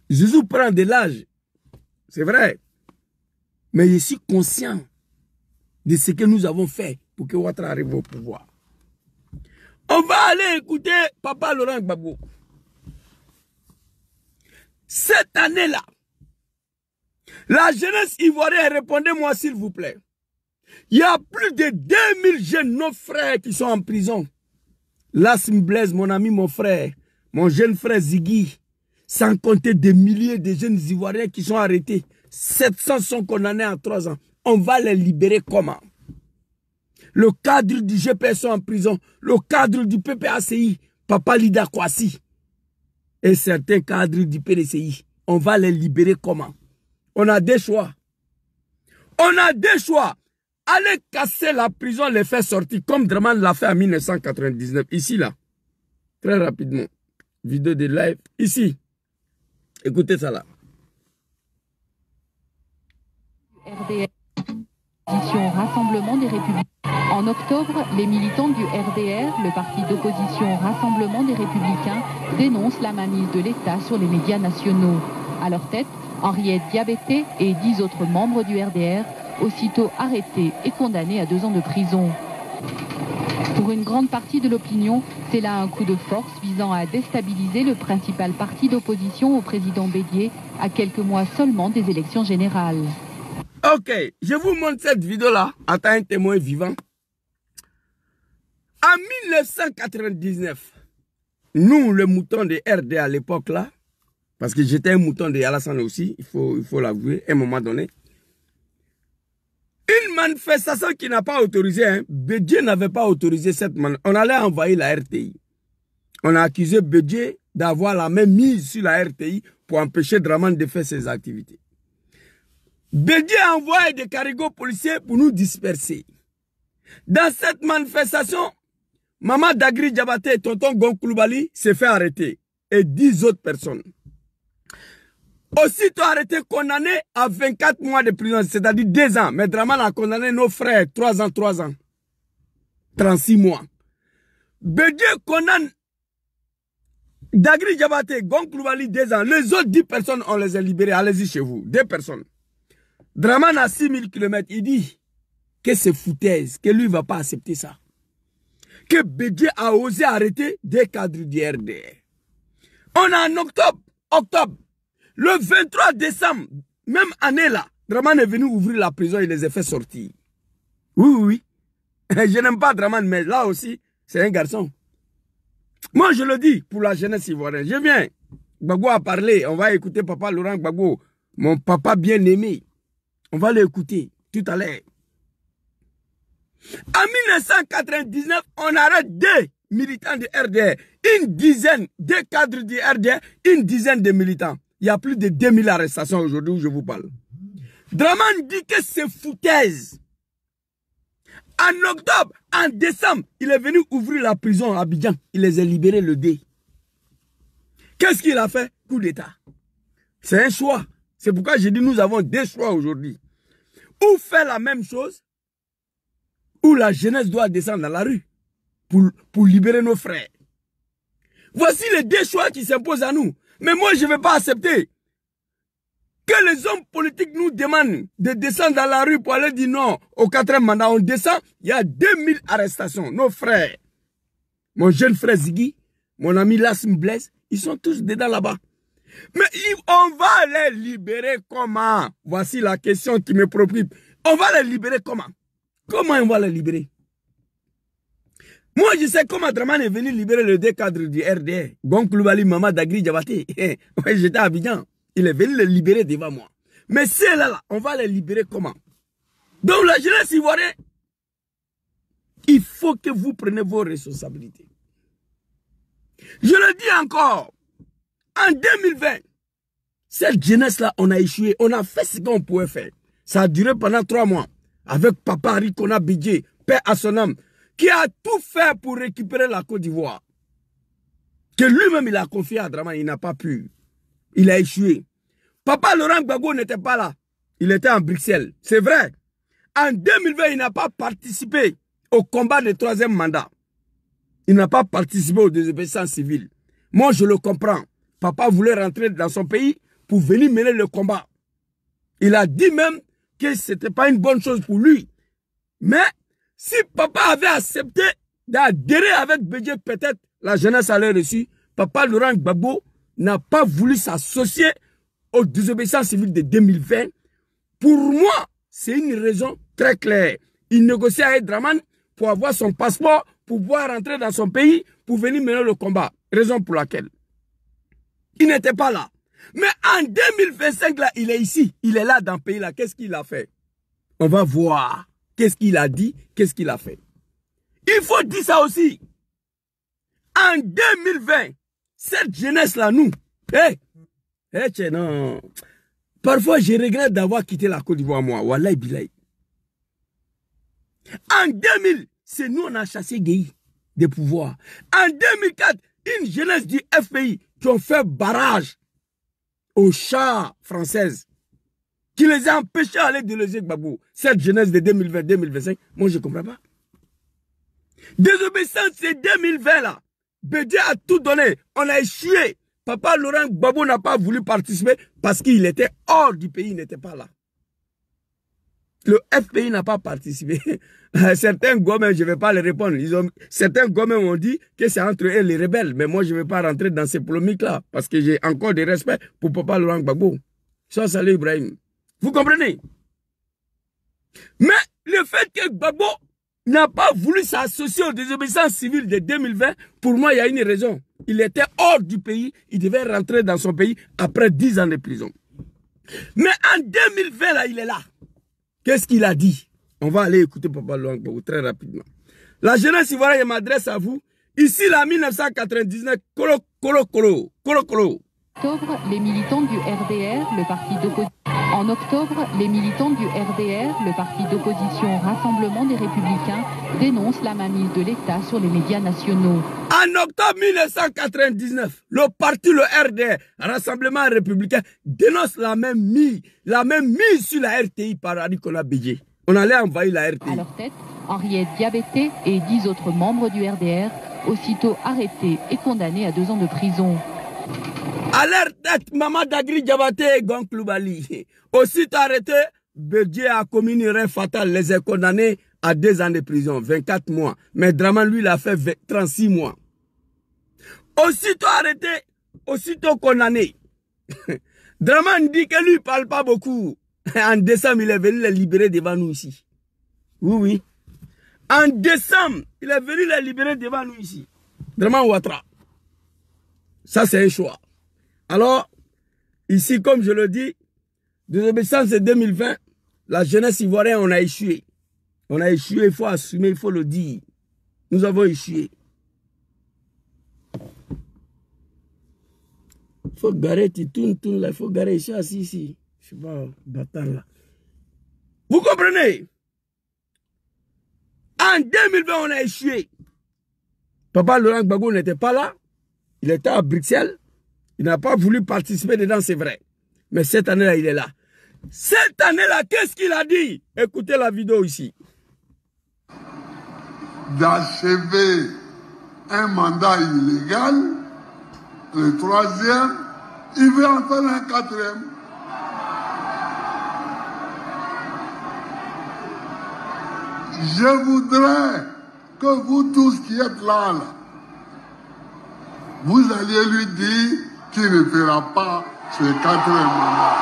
Jésus prend de l'âge, c'est vrai. Mais je suis conscient de ce que nous avons fait pour que Ouattara arrive au pouvoir. On va aller écouter Papa Laurent Gbagbo. Cette année-là, la jeunesse ivoirienne, répondez-moi s'il vous plaît. Il y a plus de 2000 jeunes, nos frères qui sont en prison. Lassim Blaise, mon ami, mon frère, mon jeune frère Ziggy, sans compter des milliers de jeunes ivoiriens qui sont arrêtés. 700 sont condamnés à 3 ans. On va les libérer comment? Le cadre du GPS sont en prison. Le cadre du PPACI, Papa Lida Kwasi, et certains cadres du PDCI. On va les libérer comment? On a des choix. On a des choix. Allez casser la prison, les faire sortir, comme Draman l'a fait en 1999. Ici, là. Très rapidement. Vidéo de live. Ici. Écoutez ça là. RDR, Rassemblement des Républicains. En octobre, les militants du RDR, le parti d'opposition Rassemblement des Républicains, dénoncent la mainmise de l'État sur les médias nationaux. À leur tête, Henriette Diabaté et 10 autres membres du RDR, aussitôt arrêtés et condamnés à 2 ans de prison. Pour une grande partie de l'opinion, c'est là un coup de force visant à déstabiliser le principal parti d'opposition au président Bédié à quelques mois seulement des élections générales. Ok, je vous montre cette vidéo-là. Attends, un témoin vivant. En 1999, nous, le mouton de RD à l'époque là, parce que j'étais un mouton de Alassane aussi, il faut l'avouer, à un moment donné, une manifestation qui n'a pas autorisé, hein, Bédié n'avait pas autorisé cette manifestation. On allait envahir la RTI. On a accusé Bédié d'avoir la même mise sur la RTI pour empêcher Draman de faire ses activités. Bédié a envoyé des carigots policiers pour nous disperser. Dans cette manifestation, Maman Dagri Diabaté et Tonton Gonkouloubali s'est fait arrêter. Et 10 autres personnes. Aussitôt arrêté, condamné à 24 mois de prison, c'est-à-dire 2 ans. Mais Draman a condamné nos frères 3 ans, 3 ans. 36 mois. Bédié condamne Dagri Diabaté, Gonkouloubali 2 ans. Les autres 10 personnes, on les a libérés. Allez-y chez vous. 2 personnes. Draman a 6000 km. Il dit que c'est foutaise, que lui ne va pas accepter ça. Que Bédié a osé arrêter des cadres du RDR. On a en octobre. Le 23 décembre, même année là, Draman est venu ouvrir la prison et les a fait sortir. Oui. Je n'aime pas Draman, mais là aussi, c'est un garçon. Moi, je le dis pour la jeunesse ivoirienne. Je viens. Gbagbo a parlé. On va écouter Papa Laurent Gbagbo, mon papa bien-aimé. On va l'écouter tout à l'heure. En 1999, on arrête 2 militants du RDR. Une dizaine, 2 cadres du RDR, une dizaine de militants. Il y a plus de 2000 arrestations aujourd'hui où je vous parle. Draman dit que c'est foutaise. En octobre, en décembre, il est venu ouvrir la prison à Abidjan. Il les a libérés le dé. Qu'est-ce qu'il a fait? Coup d'État. C'est un choix. C'est pourquoi j'ai dit nous avons 2 choix aujourd'hui. Ou faire la même chose, ou la jeunesse doit descendre dans la rue pour libérer nos frères. Voici les 2 choix qui s'imposent à nous. Mais moi, je ne vais pas accepter que les hommes politiques nous demandent de descendre dans la rue pour aller dire non au 4e mandat. On descend, il y a 2000 arrestations. Nos frères, mon jeune frère Ziggy, mon ami Lassim Blaise, ils sont tous dedans là-bas. Mais on va les libérer comment? Voici la question qui me préoccupe. On va les libérer comment? Comment on va les libérer? Moi, je sais comment Draman est venu libérer les 2 cadres du RDR. Gonkouloubali, Maman Dagri Diabaté. Ouais, j'étais à Abidjan. Il est venu les libérer devant moi. Mais ceux-là, on va les libérer comment? Donc la jeunesse ivoirienne, il faut que vous preniez vos responsabilités. Je le dis encore. En 2020, cette jeunesse-là, on a échoué. On a fait ce qu'on pouvait faire. Ça a duré pendant 3 mois. Avec Papa Rikona Bédié, paix à son âme, qui a tout fait pour récupérer la Côte d'Ivoire. Que lui-même, il a confié à Draman, il n'a pas pu. Il a échoué. Papa Laurent Gbagbo n'était pas là. Il était en Bruxelles. C'est vrai. En 2020, il n'a pas participé au combat du 3e mandat. Il n'a pas participé aux désobéissances civiles. Moi, je le comprends. Papa voulait rentrer dans son pays pour venir mener le combat. Il a dit même que ce n'était pas une bonne chose pour lui. Mais si papa avait accepté d'adhérer avec Bédié, peut-être la jeunesse allait reçu. Papa Laurent Gbagbo n'a pas voulu s'associer aux désobéissances civiles de 2020. Pour moi, c'est une raison très claire. Il négociait avec Draman pour avoir son passeport, pour pouvoir rentrer dans son pays, pour venir mener le combat. Raison pour laquelle il n'était pas là. Mais en 2025, là, il est ici. Il est là dans le pays, là. Qu'est-ce qu'il a fait? On va voir. Qu'est-ce qu'il a dit? Qu'est-ce qu'il a fait? Il faut dire ça aussi. En 2020, cette jeunesse-là, nous, non. Parfois, je regrette d'avoir quitté la Côte d'Ivoire, moi. Wallahi billahi. En 2000, c'est nous, on a chassé Gueye des pouvoirs. En 2004, une jeunesse du FPI qui ont fait barrage aux chars françaises, qui les a empêchés d'aller déloger Gbagbo. Cette jeunesse de 2020-2025, moi je ne comprends pas. Désobéissance, c'est 2020 là. Bédié a tout donné. On a échoué. Papa Laurent Gbagbo n'a pas voulu participer parce qu'il était hors du pays, il n'était pas là. Le FPI n'a pas participé. Certains gommes, je ne vais pas les répondre. Certains gommes ont dit que c'est entre eux et les rebelles. Mais moi, je ne vais pas rentrer dans ces polémiques-là. Parce que j'ai encore des respects pour Papa Laurent Gbagbo. Ça, salut Ibrahim. Vous comprenez? Mais le fait que Gbagbo n'a pas voulu s'associer aux désobéissances civiles de 2020, pour moi, il y a une raison. Il était hors du pays. Il devait rentrer dans son pays après 10 ans de prison. Mais en 2020, là, il est là. Qu'est-ce qu'il a dit? On va aller écouter Papa Laurent Gbagbo très rapidement. La jeunesse ivoirienne, je m'adresse à vous. Ici, la 1999, Kolo. Octobre, les militants du RDR, le parti d'opposition. En octobre, les militants du RDR, le parti d'opposition Rassemblement des Républicains, dénoncent la mainmise de l'État sur les médias nationaux. En octobre 1999, le parti, le RDR, Rassemblement Républicain, dénonce la même mise sur la RTI par Nicolas Bédié. On allait envahir la RTI. À leur tête, Henriette Diabeté et 10 autres membres du RDR, aussitôt arrêtés et condamnés à 2 ans de prison. À leur tête, Maman Dagri Diabaté et Gon Koulibaly. Aussitôt arrêté, Bédié a commis une erreur fatale, les a condamnés à 2 ans de prison, 24 mois. Mais Draman, lui, il a fait 36 mois. Aussitôt arrêté, aussitôt condamné. Draman dit que lui, il ne parle pas beaucoup. En décembre, il est venu les libérer devant nous ici. Oui, oui. En décembre, il est venu les libérer devant nous ici. Draman Ouattara. Ça, c'est un choix. Alors, ici, comme je le dis, désobéissance de 2020, la jeunesse ivoirienne, on a échoué. On a échoué, il faut assumer, il faut le dire. Nous avons échoué. Il faut garer, tu tournes là, il faut garer ici, assis ici. Je sais pas, bâtard là. Vous comprenez? En 2020, on a échoué. Papa Laurent Gbagbo n'était pas là. Il était à Bruxelles. Il n'a pas voulu participer dedans, c'est vrai. Mais cette année-là, il est là. Cette année-là, qu'est-ce qu'il a dit? Écoutez la vidéo ici. D'achever un mandat illégal, le 3e, il veut en faire un 4e. Je voudrais que vous tous qui êtes là, vous alliez lui dire qu'il ne fera pas ce 4e mandat.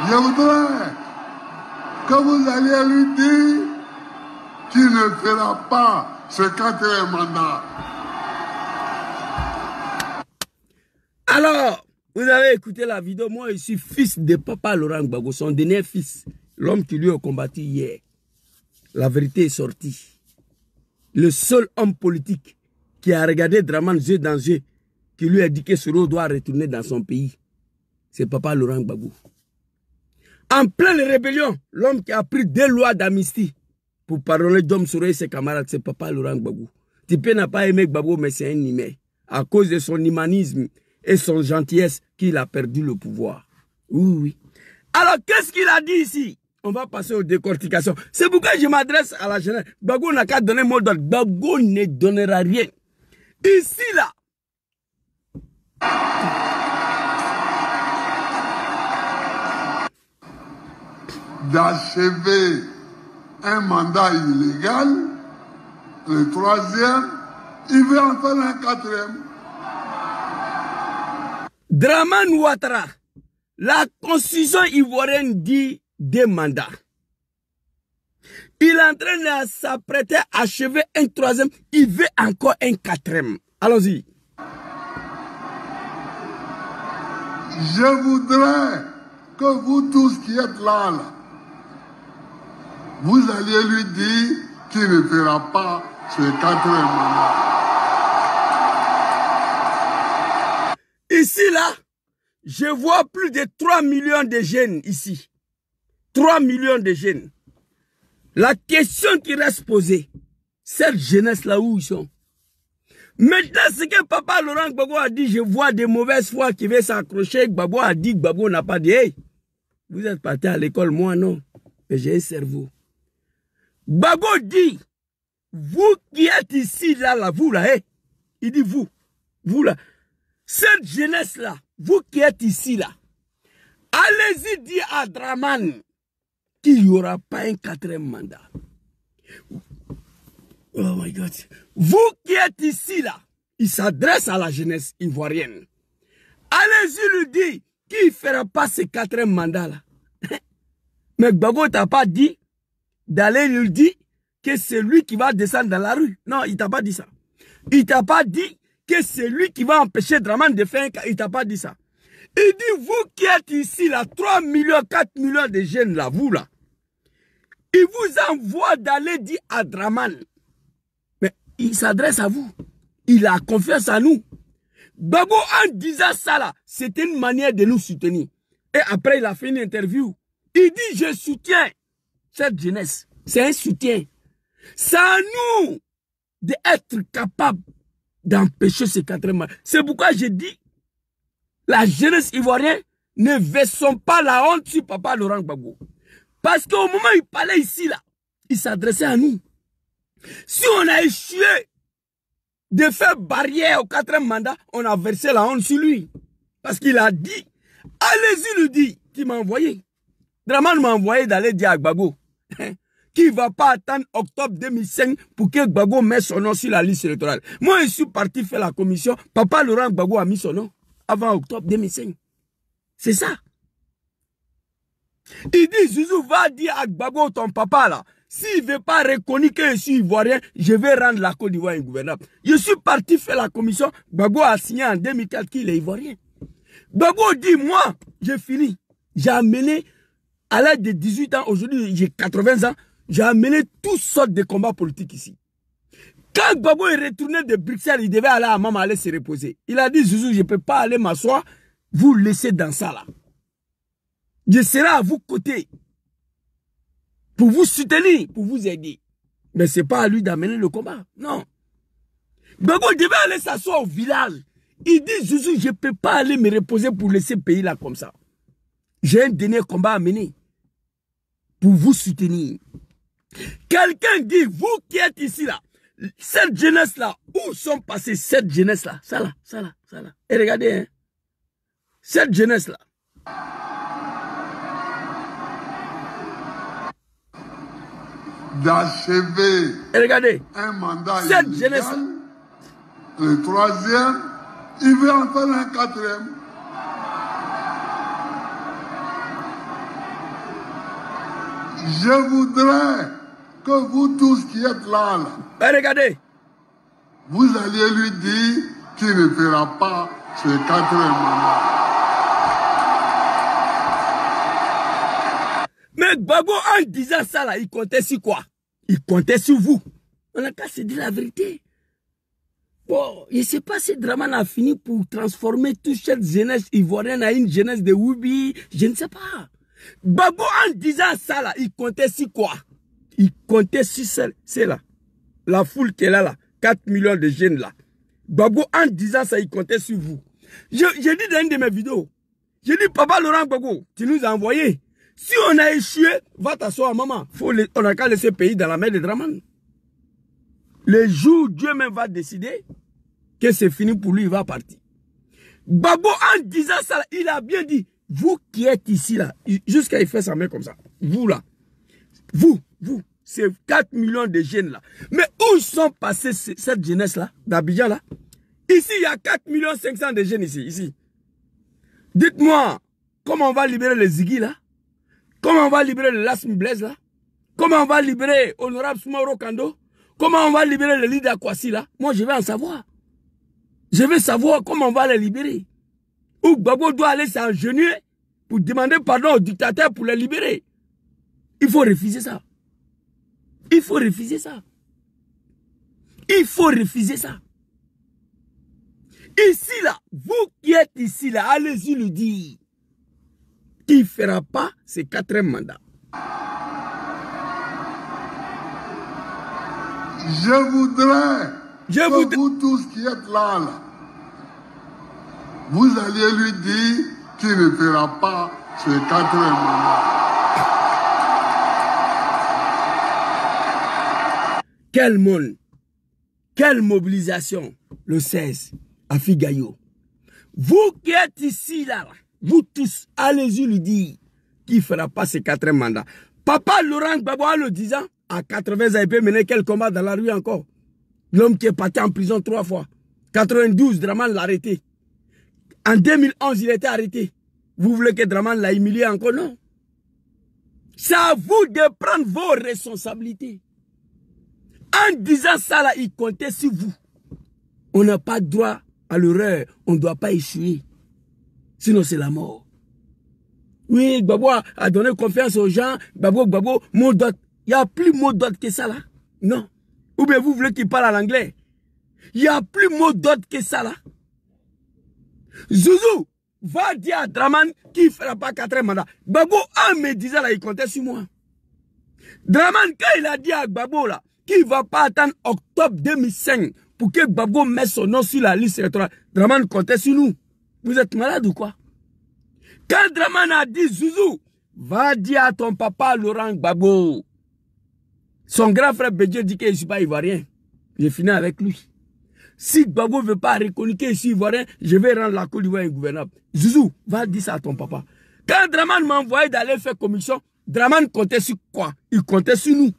Je voudrais que vous alliez lui dire qu'il ne fera pas ce 4e mandat. Alors, vous avez écouté la vidéo. Moi, je suis fils de Papa Laurent Gbagbo, son dernier fils. L'homme qui lui a combattu hier. La vérité est sortie. Le seul homme politique qui a regardé Draman yeux dans yeux, qui lui a dit que Soro doit retourner dans son pays, c'est Papa Laurent Gbagbo. En pleine rébellion, l'homme qui a pris 2 lois d'amnistie pour pardonner Dom Soro et ses camarades, c'est Papa Laurent Gbagbo. Tipé n'a pas aimé Gbagbo, mais c'est un nimé. à cause de son humanisme et son gentillesse qu'il a perdu le pouvoir. Oui, oui. Alors, qu'est-ce qu'il a dit ici? On va passer aux décortications. C'est pourquoi je m'adresse à la jeunesse. Gbagbo n'a qu'à donner mot d'ordre. Gbagbo ne donnera rien. Ici, là. D'achever un mandat illégal, le troisième, il veut en faire un quatrième. Dramane Ouattara, la constitution ivoirienne dit 2 mandats. Il est en train de s'apprêter à achever un troisième, il veut encore un quatrième. Allons-y. Je voudrais que vous tous qui êtes là, vous alliez lui dire qu'il ne fera pas ce 4e mandat. Ici, là, je vois plus de 3 millions de jeunes ici. 3 millions de jeunes. La question qui reste posée, cette jeunesse-là, où ils sont? Maintenant, ce que papa Laurent Gbagbo a dit, je vois des mauvaises foi qui veulent s'accrocher. Gbagbo a dit, Gbagbo n'a pas dit, hey, vous êtes parti à l'école, moi non, mais j'ai un cerveau. Gbagbo dit, vous qui êtes ici, là, vous là, hey, il dit vous là, cette jeunesse-là, vous qui êtes ici, là, allez-y dire à Dramane qu'il n'y aura pas un 4e mandat. Oh my God. Vous qui êtes ici, là, il s'adresse à la jeunesse ivoirienne. Allez-y lui dire qu'il ne fera pas ce 4e mandat-là. Mais Gbagbo t'a pas dit d'aller lui dire que c'est lui qui va descendre dans la rue. Non, il t'a pas dit ça. Il t'a pas dit que c'est lui qui va empêcher Dramane de faire un cas. Il t'a pas dit ça. Il dit, vous qui êtes ici, là, 3 millions, 4 millions de jeunes, là, vous, là, il vous envoie d'aller dire à Dramane. Mais il s'adresse à vous. Il a confiance en nous. Gbagbo, en disant ça, là, c'était une manière de nous soutenir. Et après, il a fait une interview. Il dit, je soutiens cette jeunesse. C'est un soutien. C'est à nous d'être capables d'empêcher ce 4e mandat. C'est pourquoi je dis, la jeunesse ivoirienne, ne versons pas la honte sur papa Laurent Gbagbo. Parce qu'au moment où il parlait ici, là, il s'adressait à nous. Si on a échoué de faire barrière au 4e mandat, on a versé la honte sur lui. Parce qu'il a dit, allez-y lui dire, qui m'a envoyé. Dramane m'a envoyé d'aller dire à Gbagbo qu'il ne va pas attendre octobre 2005 pour que Gbagbo mette son nom sur la liste électorale. Moi, je suis parti faire la commission. Papa Laurent Gbagbo a mis son nom avant octobre 2005. C'est ça. Il dit, Zouzou, va dire à Gbagbo, ton papa là, s'il ne veut pas reconnaître que je suis ivoirien, je vais rendre la Côte d'Ivoire ingouvernable. Je suis parti faire la commission. Gbagbo a signé en 2004 qu'il est ivoirien. Gbagbo dit, moi, j'ai fini. J'ai amené, à l'âge de 18 ans, aujourd'hui j'ai 80 ans, j'ai amené toutes sortes de combats politiques ici. Quand Gbagbo est retourné de Bruxelles, il devait aller à Maman aller se reposer. Il a dit, Zouzou, je ne peux pas aller m'asseoir, vous laisser dans ça là. Je serai à vos côtés pour vous soutenir, pour vous aider. Mais ce n'est pas à lui d'amener le combat. Non. Gbagbo devait aller s'asseoir au village. Il dit, Zouzou, je ne peux pas aller me reposer pour laisser le pays là comme ça. J'ai un dernier combat à mener pour vous soutenir. Quelqu'un dit, vous qui êtes ici là, cette jeunesse là, où sont passées cette jeunesse là? Ça là, ça là, ça là. Et regardez, hein, cette jeunesse là. D'achever un mandat cette illégal, jeunesse, le troisième, il veut en faire un 4e. Je voudrais que vous tous qui êtes là, regardez, vous alliez lui dire qu'il ne fera pas ce 4e mandat. Mais Gbagbo, en disant ça, là, il comptait sur quoi? Il comptait sur vous. On n'a qu'à se dire la vérité. Bon, je ne sais pas si Dramane a fini pour transformer toute cette jeunesse ivoirienne en une jeunesse de Woubi. Je ne sais pas. Gbagbo, en disant ça, là, il comptait sur quoi? Il comptait sur celle-là. La foule qui est là, 4 millions de jeunes là. Gbagbo, en disant ça, il comptait sur vous. J'ai dit dans une de mes vidéos, j'ai dit, papa Laurent Gbagbo, tu nous as envoyé. Si on a échoué, va t'asseoir, maman. On n'a qu'à laisser le pays dans la main de Dramane. Le jour où Dieu même va décider que c'est fini pour lui, il va partir. Gbagbo, en disant ça, il a bien dit, vous qui êtes ici, là, jusqu'à il fait sa main comme ça, vous là, vous, c'est 4 millions de jeunes là. Mais où sont passés cette jeunesse-là, d'Abidjan là? Ici, il y a 4 500 000 de jeunes ici. Dites-moi, comment on va libérer les Ziggy là? Comment on va libérer le Lasmi Blaise là? Comment on va libérer Honorable Soumaoro Kando? Comment on va libérer le leader Kwasi là? Moi, je vais en savoir. Je veux savoir comment on va les libérer. Ou Gbagbo doit aller s'engenouiller pour demander pardon au dictateur pour les libérer. Il faut refuser ça. Il faut refuser ça. Il faut refuser ça. Ici là, vous qui êtes ici là, allez-y lui dire qu'il ne fera pas ses 4e mandats. Je voudrais que vous tous qui êtes là, vous alliez lui dire qu'il ne fera pas ses 4e mandats. Quel monde, quelle mobilisation le 16 à Figayo. Vous qui êtes ici là, vous tous, allez-y lui dire qu'il ne fera pas ses 4e mandats. Papa Laurent Gbagbo, en le disant, à 80 ans, il peut mener quel combat dans la rue encore? L'homme qui est parti en prison 3 fois. 92, Dramane l'a arrêté. En 2011, il était arrêté. Vous voulez que Dramane l'a humilié encore? Non. C'est à vous de prendre vos responsabilités. En disant ça, là, il comptait sur vous. On n'a pas droit à l'erreur. On ne doit pas échouer. Sinon, c'est la mort. Oui, Gbagbo a donné confiance aux gens. Gbagbo, mot d'ordre. Il n'y a plus mot d'ordre que ça, là. Non. Ou bien vous voulez qu'il parle en anglais. Il n'y a plus mot d'ordre que ça, là. Zouzou va dire à Dramane qu'il ne fera pas 4e mandat. Gbagbo, en me disant, là, il comptait sur moi. Dramane, quand il a dit à Gbagbo, là, qu'il ne va pas attendre octobre 2005 pour que Gbagbo mette son nom sur la liste électorale, Dramane comptait sur nous. Vous êtes malade ou quoi? Quand Dramane a dit, Zouzou, va dire à ton papa Laurent Gbagbo. Son grand frère Bédié dit qu'il ne suis pas ivoirien. J'ai fini avec lui. Si Gbagbo ne veut pas reconnaître qu'il est ivoirien, je vais rendre la Côte d'Ivoire ingouvernable. Zouzou, va dire ça à ton papa. Quand Dramane m'a envoyé d'aller faire commission, Dramane comptait sur quoi? Il comptait sur nous.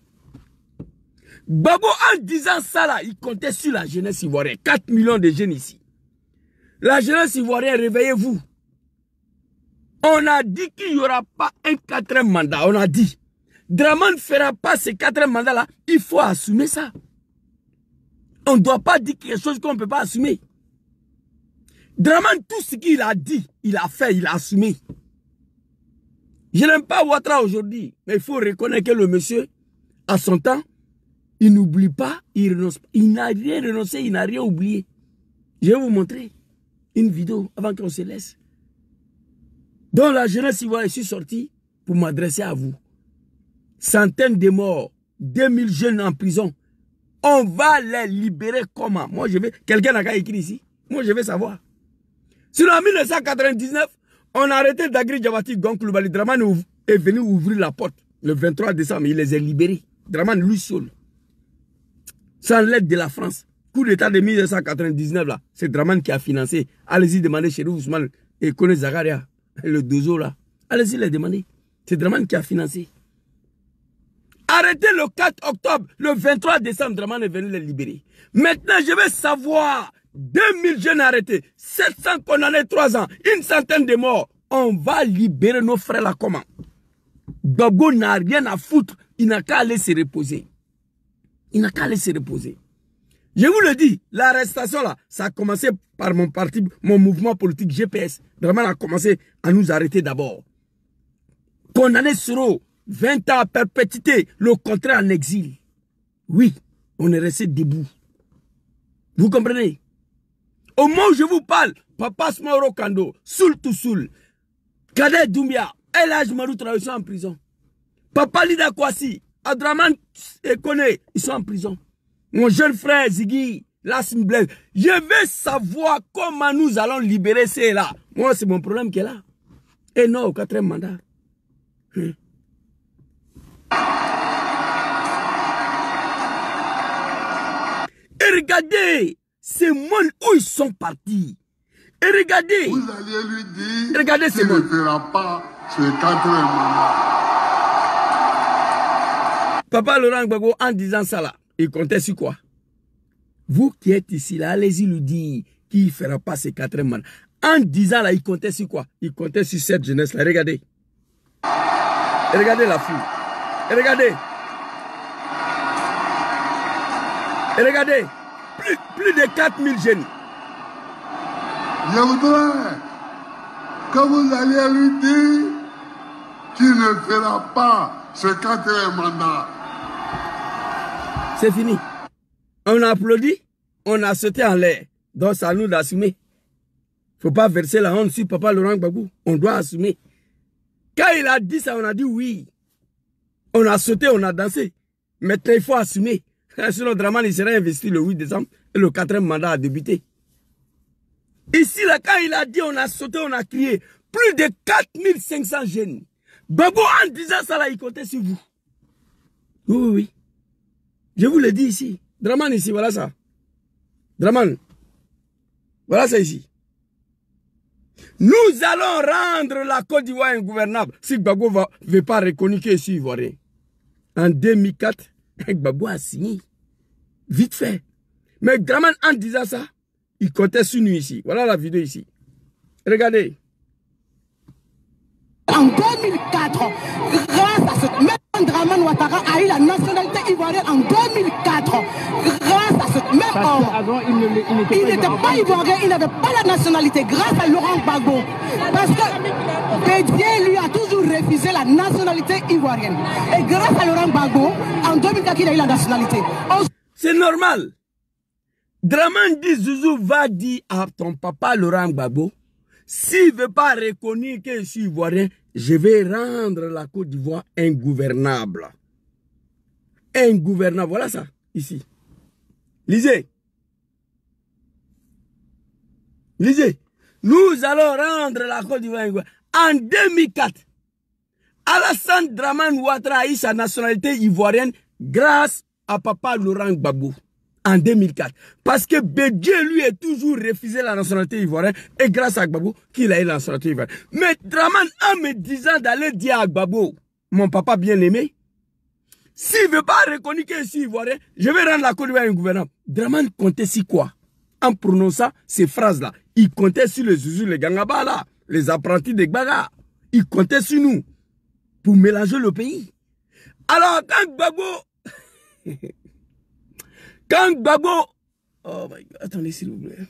Gbagbo, en disant ça là, il comptait sur la jeunesse ivoirienne. 4 millions de jeunes ici. La jeunesse ivoirienne, réveillez-vous. On a dit qu'il n'y aura pas un 4e mandat. On a dit. Dramane ne fera pas ces 4e mandats là. Il faut assumer ça. On ne doit pas dire quelque chose qu'on ne peut pas assumer. Dramane, tout ce qu'il a dit, il a fait, il a assumé. Je n'aime pas Ouattara aujourd'hui. Mais il faut reconnaître que le monsieur, à son temps, il n'oublie pas, il renonce pas. Il n'a rien renoncé, il n'a rien oublié. Je vais vous montrer une vidéo avant qu'on se laisse. Dans la jeunesse ivoirienne, je suis sorti pour m'adresser à vous. Centaines de morts, 2000 jeunes en prison. On va les libérer comment? Moi, je vais... Quelqu'un n'a qu'à écrire ici. Moi, je vais savoir. Sinon, en 1999, on a arrêté Dagri Diabati Gonkloubali. Dramane est venu ouvrir la porte le 23 décembre. Il les a libérés. Dramane, lui seul. Sans l'aide de la France. Coup d'état de 1999, là, c'est Dramane qui a financé. Allez-y demander chez Ousmane et Kone Zagaria, le dozo là. Allez-y les demander. C'est Dramane qui a financé. Arrêtez le 4 octobre, le 23 décembre, Dramane est venu les libérer. Maintenant, je veux savoir, 2000 jeunes arrêtés, 700 condamnés 3 ans, une centaine de morts. On va libérer nos frères là comment? Gbagbo n'a rien à foutre, il n'a qu'à aller se reposer. Il n'a qu'à aller se reposer. Je vous le dis, l'arrestation là, ça a commencé par mon parti, mon mouvement politique GPS. Dramane a commencé à nous arrêter d'abord. Condamné Soro, 20 ans à perpétuité, le contraire en exil. Oui, on est resté debout. Vous comprenez? Au moment où je vous parle, Papa Soumaoro Kando, Soul to Soul, Kader Doumbia, El Hadj Madou Traoré sont en prison. Papa Lida Kwasi, Dramane et Kone, ils sont en prison. Mon jeune frère Ziggy, l'Assemblée. Je veux savoir comment nous allons libérer ceux-là. Moi, c'est mon problème qui est là. Et non, au 4e mandat. Et regardez, ces mondes où ils sont partis. Et regardez. Vous allez lui dire regardez qu'il ne fera pas ce 4e mandat. Papa Laurent Gbagbo, en disant ça là, il comptait sur quoi? Vous qui êtes ici là, allez-y lui dire qu'il ne fera pas ce 4e mandat. En disant là, il comptait sur quoi? Il comptait sur cette jeunesse là. Regardez. Et regardez la foule. Et regardez. Et regardez. Plus de 4000 jeunes. Je voudrais que vous alliez lui dire qu'il ne fera pas ce 4e mandat. C'est fini. On a applaudi, on a sauté en l'air. Donc c'est à nous d'assumer. Il ne faut pas verser la honte sur Papa Laurent Gbagbo. On doit assumer. Quand il a dit ça, on a dit oui. On a sauté, on a dansé. Maintenant, il faut assumer. Sinon, Dramane, il sera investi le 8 décembre et le 4e mandat a débuté. Ici, là, quand il a dit, on a sauté, on a crié. Plus de 4500 jeunes. Gbagbo, en disant ça, là, il comptait sur vous. Oui, oui, oui. Je vous le dis ici. Dramane ici, voilà ça. Dramane. Voilà ça ici. Nous allons rendre la Côte d'Ivoire ingouvernable si Gbagbo ne veut pas reconnaître qu'il est ivoirien. En 2004, Gbagbo a signé. Vite fait. Mais Dramane, en disant ça, il comptait sur nous ici. Voilà la vidéo ici. Regardez. En 2004, grâce à ce... Même Dramane Ouattara a eu la nationalité ivoirienne en 2004. Grâce à ce même homme. Avant, il n'était pas ivoirien, il n'avait pas la nationalité. Grâce à Laurent Gbagbo. Parce que Bédier lui a toujours refusé la nationalité ivoirienne. Et grâce à Laurent Gbagbo, en 2004, il a eu la nationalité. C'est normal. Dramane dit, Zouzou va dire à ton papa Laurent Gbagbo, s'il ne veut pas reconnaître que je suis ivoirien, je vais rendre la Côte d'Ivoire ingouvernable. Ingouvernable, voilà ça, ici. Lisez. Lisez. Nous allons rendre la Côte d'Ivoire ingouvernable. En 2004, Alassane Dramane Ouattara a eu sa nationalité ivoirienne grâce à papa Laurent Gbagbo. En 2004. Parce que Bédier lui a toujours refusé la nationalité ivoirienne et grâce à Gbagbo qu'il a eu la nationalité ivoirienne. Mais Dramane, en me disant d'aller dire à Gbagbo, mon papa bien-aimé, s'il ne veut pas reconnaître que je suis ivoirien, je vais rendre la Côte d'Ivoire ingouvernable. Dramane comptait sur quoi? En prononçant ces phrases-là, il comptait sur les Zouzou, les Gangaba là, les apprentis des Gbaga. Il comptait sur nous pour mélanger le pays. Alors quand Gbagbo... Quand Gbagbo... Oh my God, attendez s'il vous plaît.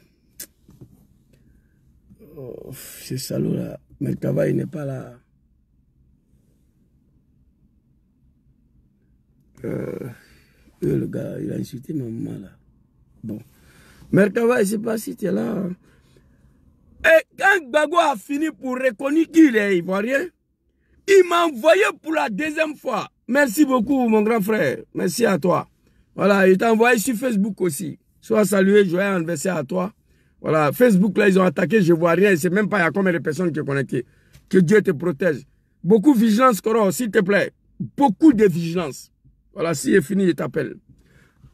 Oh, c'est salaud là. Mais le travail n'est pas là. Le gars, il a insulté ma maman là. Bon. Merkava, je ne sais pas si tu es là. Et quand Gbagbo a fini pour reconnaître qu'il est ivoirien, il m'a envoyé pour la 2e fois. Merci beaucoup, mon grand frère. Merci à toi. Voilà, il t'a envoyé sur Facebook aussi. Sois salué, joyeux anniversaire à toi. Voilà, Facebook, là, ils ont attaqué, je ne vois rien. Je ne sais même pas il y a combien de personnes qui sont connectées. Que Dieu te protège. Beaucoup de vigilance, Coro, s'il te plaît. Beaucoup de vigilance. Voilà, si c'est fini, je t'appelle.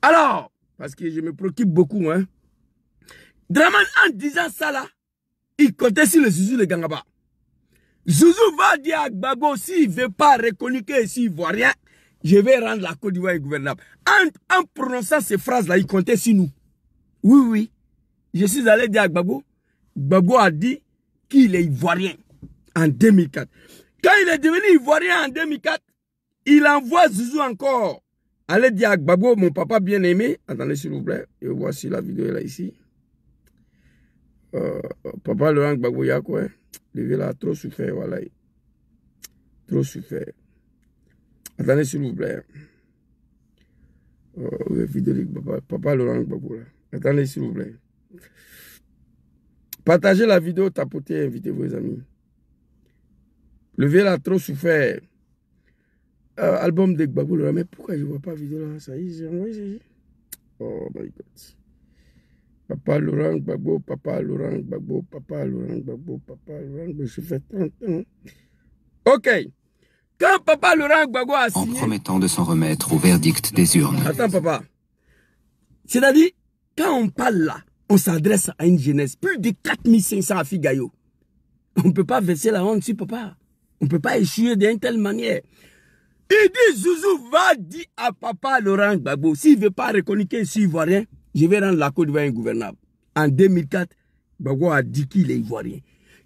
Alors, parce que je me préoccupe beaucoup, hein. Dramane, en disant ça, là, il comptait sur le Zouzou, le Gangaba. Zouzou va dire à Gbagbo, s'il ne veut pas reconnaître que je suis ivoirien, je vais rendre la Côte d'Ivoire ingouvernable. En prononçant ces phrases-là, il comptait sur nous. Oui, oui. Je suis allé dire à Gbagbo. Gbagbo a dit qu'il est ivoirien en 2004. Quand il est devenu ivoirien en 2004, il envoie Zouzou encore. Allez dire à Gbagbo, mon papa bien-aimé. Attendez s'il vous plaît. Et voici la vidéo là ici. Papa Laurent Gbagbo, il y a quoi? Le vieux là a trop souffert, voilà. Trop souffert. Attendez s'il vous plaît. Vidéo de papa Laurent Gbagbo là. Attendez s'il vous plaît. Partagez la vidéo, tapotez, invitez vos amis. Le vieux là a trop souffert. Album de Gbagbo Laurent. Mais pourquoi je ne vois pas la vidéo là? Ça y est, j'ai envoyé. Oh my God. Papa Laurent Gbagbo, Papa Laurent Gbagbo, Papa Laurent Gbagbo, Papa Laurent Gbagbo, je fais 30 ans. Ok. Quand Papa Laurent Gbagbo a signé... En promettant de s'en remettre au verdict des urnes. Attends, papa. C'est-à-dire, quand on parle là, on s'adresse à une jeunesse. Plus de 4500 à Figayo. On ne peut pas verser la honte sur papa. On ne peut pas échouer d'une telle manière. Il dit, Zouzou va dire à Papa Laurent Gbagbo, s'il ne veut pas reconnaître qu'il est ivoirien, je vais rendre la Côte d'Ivoire ingouvernable. En 2004, Gbagbo a dit qu'il est ivoirien.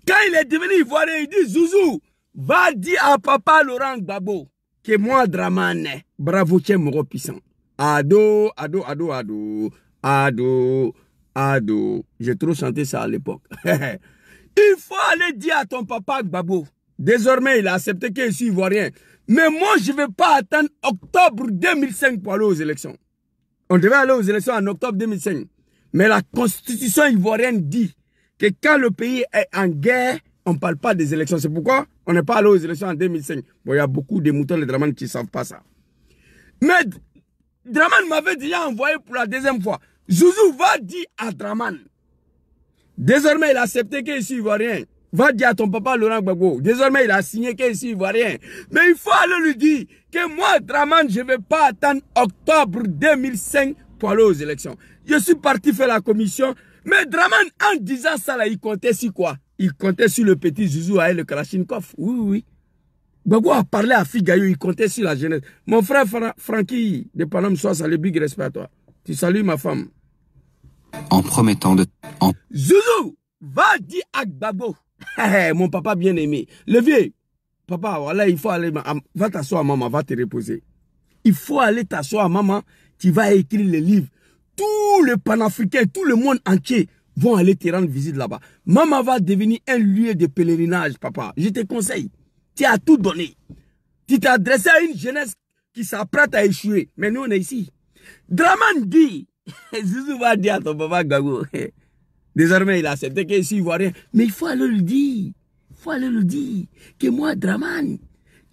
Quand il est devenu ivoirien, il dit, Zouzou va dire à Papa Laurent Gbagbo que moi, Dramane, bravo, tiens, mon puissant. Ado, ado, ado, ado, ado, ado. J'ai trop chanté ça à l'époque. Il faut aller dire à ton papa Gbagbo. Désormais, il a accepté que je suis ivoirien. Mais moi, je ne vais pas attendre octobre 2005 pour aller aux élections. On devait aller aux élections en octobre 2005. Mais la constitution ivoirienne dit que quand le pays est en guerre, on ne parle pas des élections. C'est pourquoi on n'est pas allé aux élections en 2005. Bon, il y a beaucoup de moutons de Dramane qui ne savent pas ça. Mais Dramane m'avait déjà envoyé pour la deuxième fois. Zouzou va dire à Dramane. Désormais, il a accepté que je suis ivoirien. Va dire à ton papa Laurent Gbagbo. Désormais, il a signé que je suis ivoirien. Mais il faut aller lui dire que moi, Dramane, je ne vais pas attendre octobre 2005 pour aller aux élections. Je suis parti faire la commission. Mais Dramane, en disant ça, là, il comptait sur quoi? Il comptait sur le petit Zouzou avec le Kalachnikov. Oui, oui. Gbagbo a parlé à Figayo, il comptait sur la jeunesse. Mon frère Francky de Paname, soit salué, big respect à toi. Tu salues ma femme. En promettant de... Zouzou, va dire à Gbagbo. Mon papa bien aimé. Le vieux, papa, voilà, il faut aller, va t'asseoir maman, va te reposer. Il faut aller t'asseoir maman, tu vas écrire les livres. Tous les panafricains, tout le monde entier vont aller te rendre visite là-bas. Maman va devenir un lieu de pèlerinage, papa. Je te conseille. Tu as tout donné. Tu t'es adressé à une jeunesse qui s'apprête à échouer. Mais nous, on est ici. Dramane dit, Zouzou va dire à ton papa Gbagbo. Désormais, il a accepté qu'il est ivoirien. Mais il faut aller le dire. Il faut aller le dire. Que moi, Dramane,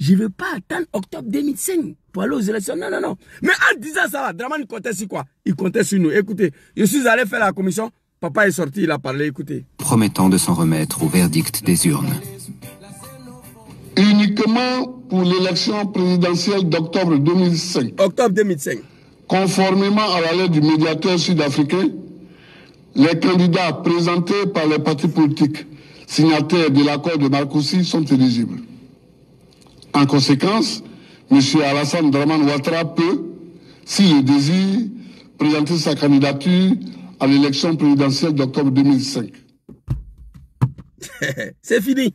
je ne veux pas attendre octobre 2005 pour aller aux élections. Non, non, non. Mais en disant ça, Dramane comptait sur quoi? Il comptait sur nous. Écoutez, je suis allé faire la commission. Papa est sorti, il a parlé. Écoutez. Promettant de s'en remettre au verdict des urnes. Uniquement pour l'élection présidentielle d'octobre 2005. Octobre 2005. Conformément à la lettre du médiateur sud-africain, les candidats présentés par les partis politiques signataires de l'accord de Marcoussis sont éligibles. En conséquence, M. Alassane Dramane Ouattara peut, s'il le désire, présenter sa candidature à l'élection présidentielle d'octobre 2005. C'est fini.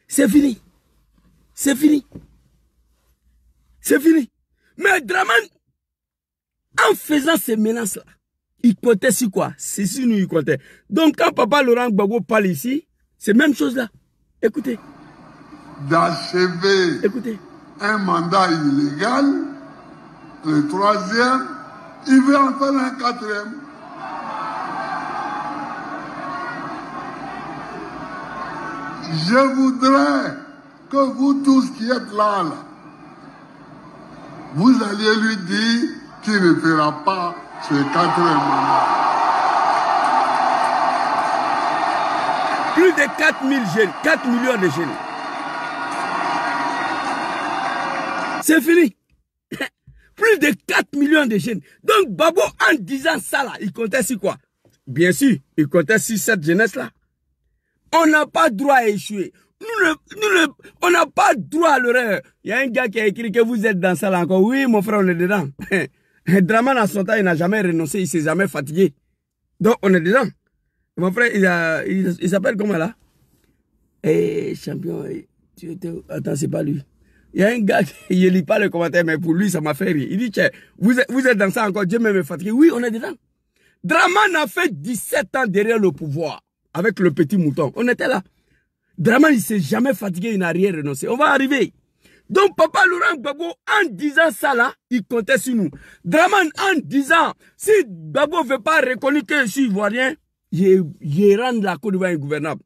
C'est fini. C'est fini. C'est fini. Mais Dramane, en faisant ces menaces-là, il comptait sur quoi? C'est sur nous, il comptait. Donc, quand Papa Laurent Gbagbo parle ici, c'est la même chose là. Écoutez. D'achever un mandat illégal, le troisième, il veut en faire un quatrième. Je voudrais que vous tous qui êtes là, vous alliez lui dire qu'il ne fera pas ce quatrième mandat. Plus de 4000 jeunes, 4 millions de jeunes. C'est fini. Plus de 4 millions de jeunes. Donc, Babo, en disant ça là, il comptait sur quoi? Bien sûr, il comptait sur cette jeunesse-là. On n'a pas droit à échouer. On n'a pas droit à l'erreur. Il y a un gars qui a écrit que vous êtes dans ça là encore. Oui, mon frère, on est dedans. Dramane à son temps, il n'a jamais renoncé, il s'est jamais fatigué. Donc, on est dedans. Mon frère, il s'appelle comment là? Champion, attends, c'est pas lui. Il y a un gars qui ne lit pas les commentaires, mais pour lui, ça m'a fait rire. Il dit, vous êtes dans ça encore, Dieu me fatigué. Oui, on est dedans. Dramane a fait 17 ans derrière le pouvoir, avec le petit mouton. On était là. Dramane, il ne s'est jamais fatigué, il n'a rien renoncé. On va arriver. Donc, Papa Laurent Gbagbo, en disant ça là, il comptait sur nous. Dramane, en disant, si Gbagbo ne veut pas reconnaître que je suis ivoirien, je rends la Côte d'Ivoire ingouvernable.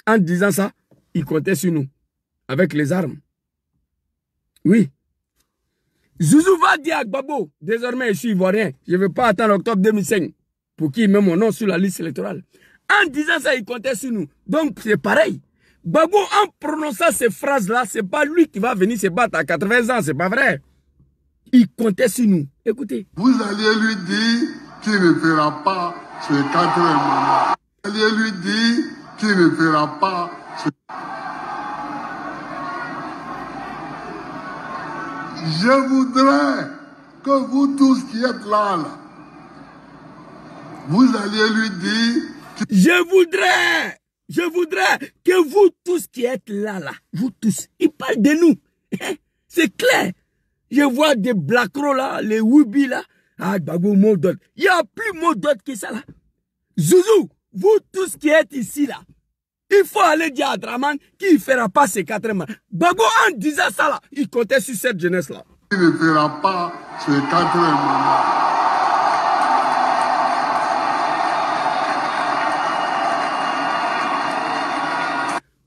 En disant ça, il comptait sur nous. Avec les armes. Oui. Zouzou va dire à Gbagbo, désormais je suis ivoirien, je ne veux pas attendre octobre 2005 pour qu'il mette mon nom sur la liste électorale. En disant ça, il comptait sur nous. Donc, c'est pareil. Gbagbo, en prononçant ces phrases-là, c'est pas lui qui va venir se battre à 80 ans, c'est pas vrai. Il comptait sur nous. Écoutez. Vous alliez lui dire qu'il ne fera pas ce 4e mandat. Vous alliez lui dire qu'il ne fera pas ce... Je voudrais que vous tous qui êtes là, vous alliez lui dire... Je voudrais que vous tous qui êtes là, vous tous, il parle de nous. C'est clair. Je vois des Blacro là, les Wubi là. Ah, Gbagbo, mot d'ordre. Il n'y a plus mot d'ordre que ça là. Zouzou, vous tous qui êtes ici là, il faut aller dire à Draman qu'il ne fera pas ces 4 mois. Gbagbo, en disant ça là, il comptait sur cette jeunesse là. Il ne fera pas ces 4 mois.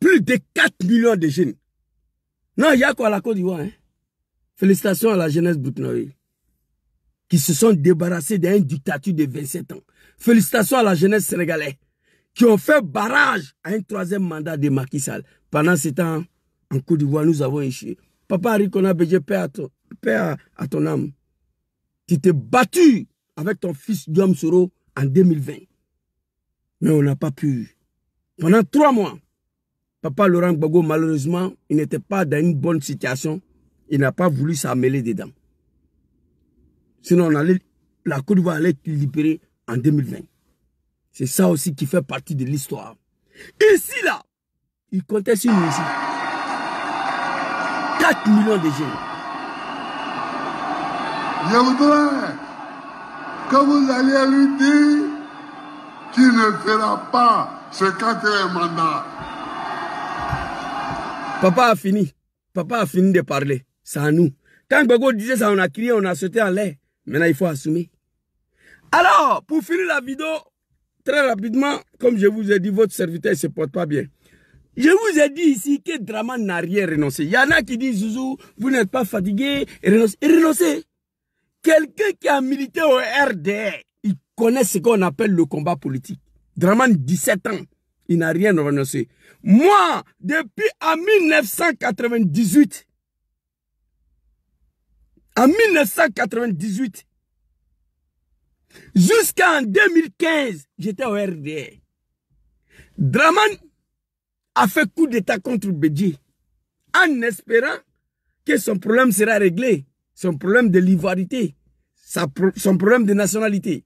Plus de 4 millions de jeunes. Non, il y a quoi à la Côte d'Ivoire, hein? Félicitations à la jeunesse burkinabé qui se sont débarrassés d'une dictature de 27 ans. Félicitations à la jeunesse sénégalaise qui ont fait barrage à un 3e mandat de Macky Sall. Pendant ce temps, en Côte d'Ivoire, nous avons échoué. Papa Arikona Bédje, paix à ton âme. Tu t'es battu avec ton fils Guillaume Soro en 2020. Mais on n'a pas pu. Pendant 3 mois, Papa Laurent Gbagbo, malheureusement, il n'était pas dans une bonne situation. Il n'a pas voulu s'en mêler dedans. Sinon, la Côte d'Ivoire allait être libérée en 2020. C'est ça aussi qui fait partie de l'histoire. Ici, là, il comptait sur nous ici. 4 millions de jeunes. Je voudrais que vous alliez lui dire qu'il ne fera pas ce 4e mandat. Papa a fini. Papa a fini de parler. C'est à nous. Quand Gbagbo disait ça, on a crié, on a sauté en l'air. Maintenant, il faut assumer. Alors, pour finir la vidéo, très rapidement, comme je vous ai dit, votre serviteur ne se porte pas bien. Je vous ai dit ici que Draman n'a rien renoncé. Il y en a qui disent, Zouzou, vous n'êtes pas fatigué, renoncez. Quelqu'un qui a milité au RDR, il connaît ce qu'on appelle le combat politique. Draman, 17 ans, il n'a rien renoncé. Moi, depuis en 1998, jusqu'en 2015, j'étais au RDR. Draman a fait coup d'état contre Bédje en espérant que son problème sera réglé. Son problème de l'ivoirité, son problème de nationalité.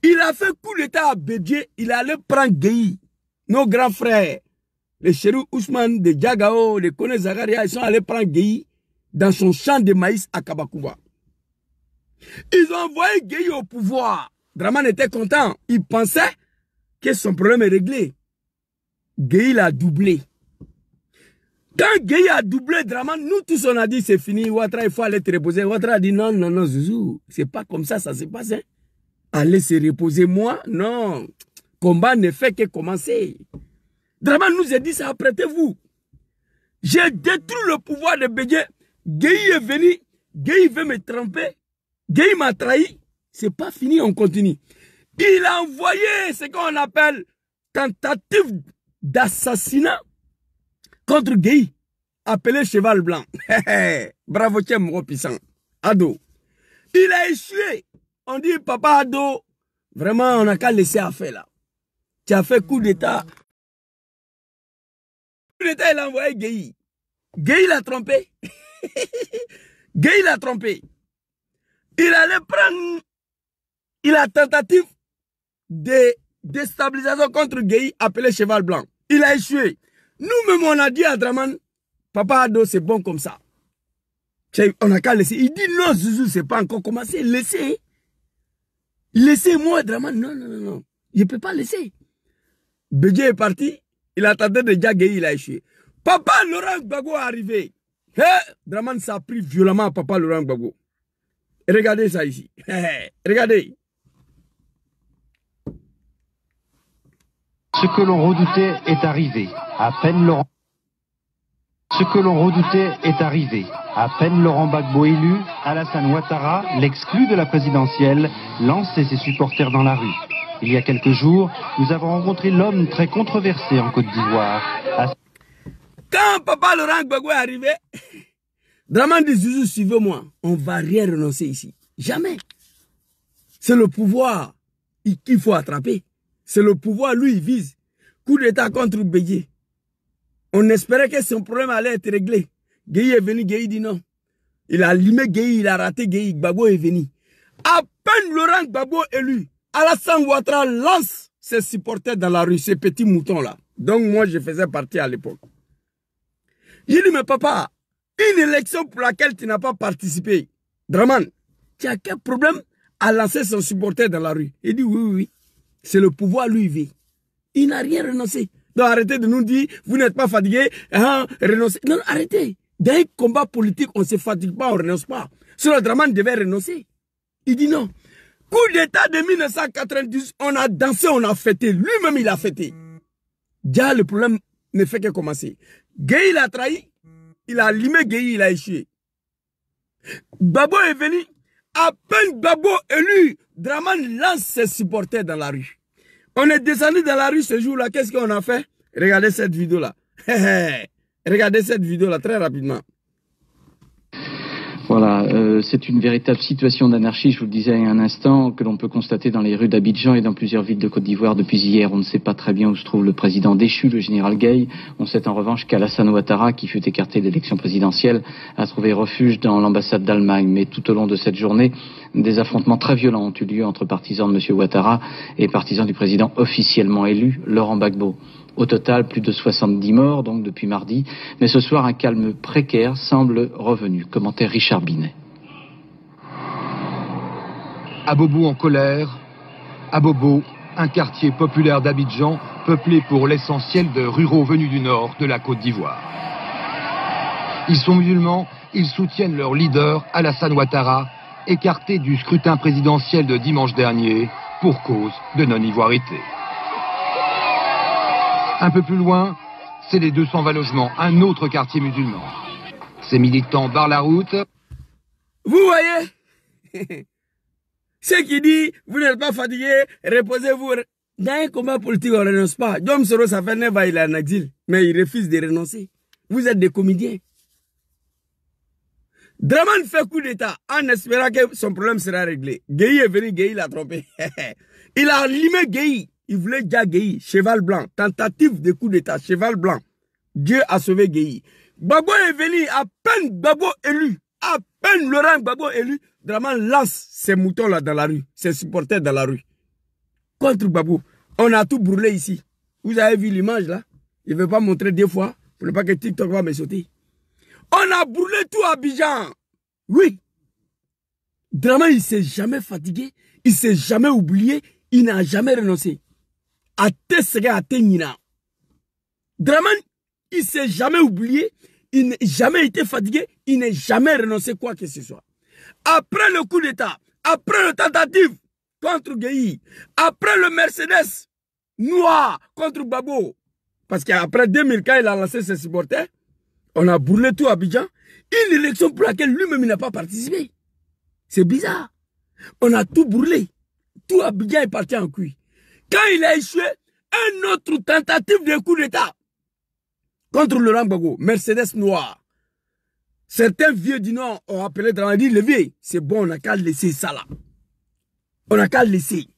Il a fait coup d'état à Bédje, il allait prendre Gueye, nos grands frères. Les Chérou Ousmane de Diagao, les Kone Zagaria, ils sont allés prendre Gueye dans son champ de maïs à Kabakouba. Ils ont envoyé Gueye au pouvoir. Draman était content. Il pensait que son problème est réglé. Gueye l'a doublé. Quand Gueye a doublé Draman, nous tous on a dit c'est fini, Ouattara il faut aller te reposer. Ouattara a dit non, non, non, Zouzou, c'est pas comme ça se passe. Hein. Allez se reposer, moi, non. Combat ne fait que commencer. Draman nous a dit ça, apprêtez-vous. J'ai détruit le pouvoir de Bédje. Gueye est venu, Gueye veut me tromper. Gueye m'a trahi. C'est pas fini, on continue. Il a envoyé ce qu'on appelle tentative d'assassinat contre Gueye, appelé Cheval Blanc. Bravo, tiens, mon puissant. Ado. Il a échoué. On dit, papa Ado, vraiment, on n'a qu'à laisser à faire là. Tu as fait coup d'état. Coup d'état, il a envoyé Gueye. Gueye l'a trompé. Gueye l'a trompé. Il allait prendre. Il a tentative de déstabilisation contre Gueye, appelé Cheval Blanc. Il a échoué. Nous-mêmes, on a dit à Draman, papa Ado, c'est bon comme ça. On n'a qu'à laisser. Il dit non, Zouzou, c'est pas encore commencé. Laissez. Laissez-moi, Draman. Non, non, non, non. Je ne peux pas laisser. Bédje est parti. Il attendait déjà Gueye, il a échoué. Papa Laurent Gbagbo est arrivé. Draman s'est pris violemment à papa Laurent Gbagbo. Regardez ça ici. Regardez. Ce que l'on redoutait est arrivé. À peine Laurent. Ce que l'on redoutait est arrivé. À peine Laurent Gbagbo élu, Alassane Ouattara, l'exclu de la présidentielle, lance ses supporters dans la rue. Il y a quelques jours, nous avons rencontré l'homme très controversé en Côte d'Ivoire. Quand Papa Laurent Gbagbo est arrivé, Dramane dit Zouzou, suivez-moi. On ne va rien renoncer ici. Jamais. C'est le pouvoir qu'il faut attraper. C'est le pouvoir, lui, il vise. Coup d'État contre Bédié. On espérait que son problème allait être réglé. Gueye est venu, Gueye dit non. Il a limé Gueye, il a raté Gueye, Gbagbo est venu. À peine Laurent Gbagbo élu, Alassane Ouattara lance ses supporters dans la rue, ces petits moutons-là. Donc moi, je faisais partie à l'époque. J'ai dit, mais papa, une élection pour laquelle tu n'as pas participé, Dramane, tu as quel problème à lancer son supporter dans la rue? Il dit, oui, oui, oui. C'est le pouvoir, lui, il vit. Il n'a rien renoncé. Donc arrêtez de nous dire, vous n'êtes pas fatigué, hein, renoncez. Non, arrêtez. Dans un combat politique, on ne se fatigue pas, on ne renonce pas. Sinon, Dramane devait renoncer. Il dit non. Coup d'État de 1990, on a dansé, on a fêté. Lui-même, il a fêté. Déjà, le problème ne fait que commencer. Gueye, il a trahi. Il a limé Gueye, il a échoué. Gbagbo est venu. À peine Gbagbo élu, Dramane lance ses supporters dans la rue. On est descendu dans la rue ce jour-là. Qu'est-ce qu'on a fait? Regardez cette vidéo-là. Regardez cette vidéo-là très rapidement. Voilà, c'est une véritable situation d'anarchie, je vous le disais il y a un instant, que l'on peut constater dans les rues d'Abidjan et dans plusieurs villes de Côte d'Ivoire depuis hier. On ne sait pas très bien où se trouve le président déchu, le général Gueye. On sait en revanche qu'Alassane Ouattara, qui fut écarté de l'élection présidentielle, a trouvé refuge dans l'ambassade d'Allemagne. Mais tout au long de cette journée, des affrontements très violents ont eu lieu entre partisans de M. Ouattara et partisans du président officiellement élu, Laurent Gbagbo. Au total, plus de 70 morts, donc depuis mardi. Mais ce soir, un calme précaire semble revenu. Commentaire Richard Binet. Abobo en colère. Abobo, un quartier populaire d'Abidjan, peuplé pour l'essentiel de ruraux venus du nord de la Côte d'Ivoire. Ils sont musulmans, ils soutiennent leur leader, Alassane Ouattara, écarté du scrutin présidentiel de dimanche dernier pour cause de non-ivoirité. Un peu plus loin, c'est les 220 logements, un autre quartier musulman. Ces militants barrent la route. Vous voyez, ceux qui disent, vous n'êtes pas fatigué, reposez-vous. Dans un combat politique, on ne renonce pas. Dom Soros, ça fait 9 ans, il est en exil, mais il refuse de renoncer. Vous êtes des comédiens. Dramane fait coup d'État en espérant que son problème sera réglé. Gueye est venu, Gueye l'a trompé. Il a limé Gueye. Il voulait déjà Gueye, cheval blanc, tentative de coup d'État, cheval blanc. Dieu a sauvé Gueye. Gbagbo est venu, à peine Gbagbo élu, à peine Laurent Gbagbo élu, Dramane lance ses moutons-là dans la rue, ses supporters dans la rue. Contre Gbagbo, on a tout brûlé ici. Vous avez vu l'image là? Je ne vais pas montrer 2 fois, pour ne pas que TikTok va me sauter. On a brûlé tout Abidjan. Oui. Dramane, il ne s'est jamais fatigué, il ne s'est jamais oublié, il n'a jamais renoncé. Dramane, il ne s'est jamais oublié, il n'a jamais été fatigué, il n'a jamais renoncé quoi que ce soit. Après le coup d'État, après la tentative contre Gueye, après le Mercedes noir contre Gbagbo, parce qu'après 2000, il a lancé ses supporters, on a brûlé tout Abidjan, une élection pour laquelle lui-même il n'a pas participé. C'est bizarre. On a tout brûlé. Tout Abidjan est parti en couille. Quand il a échoué, un autre tentative de coup d'État contre Laurent Gbagbo, Mercedes noir. Certains vieux du Nord ont appelé Dramane, dit, le vieux, c'est bon, on n'a qu'à laisser ça là. On n'a qu'à laisser.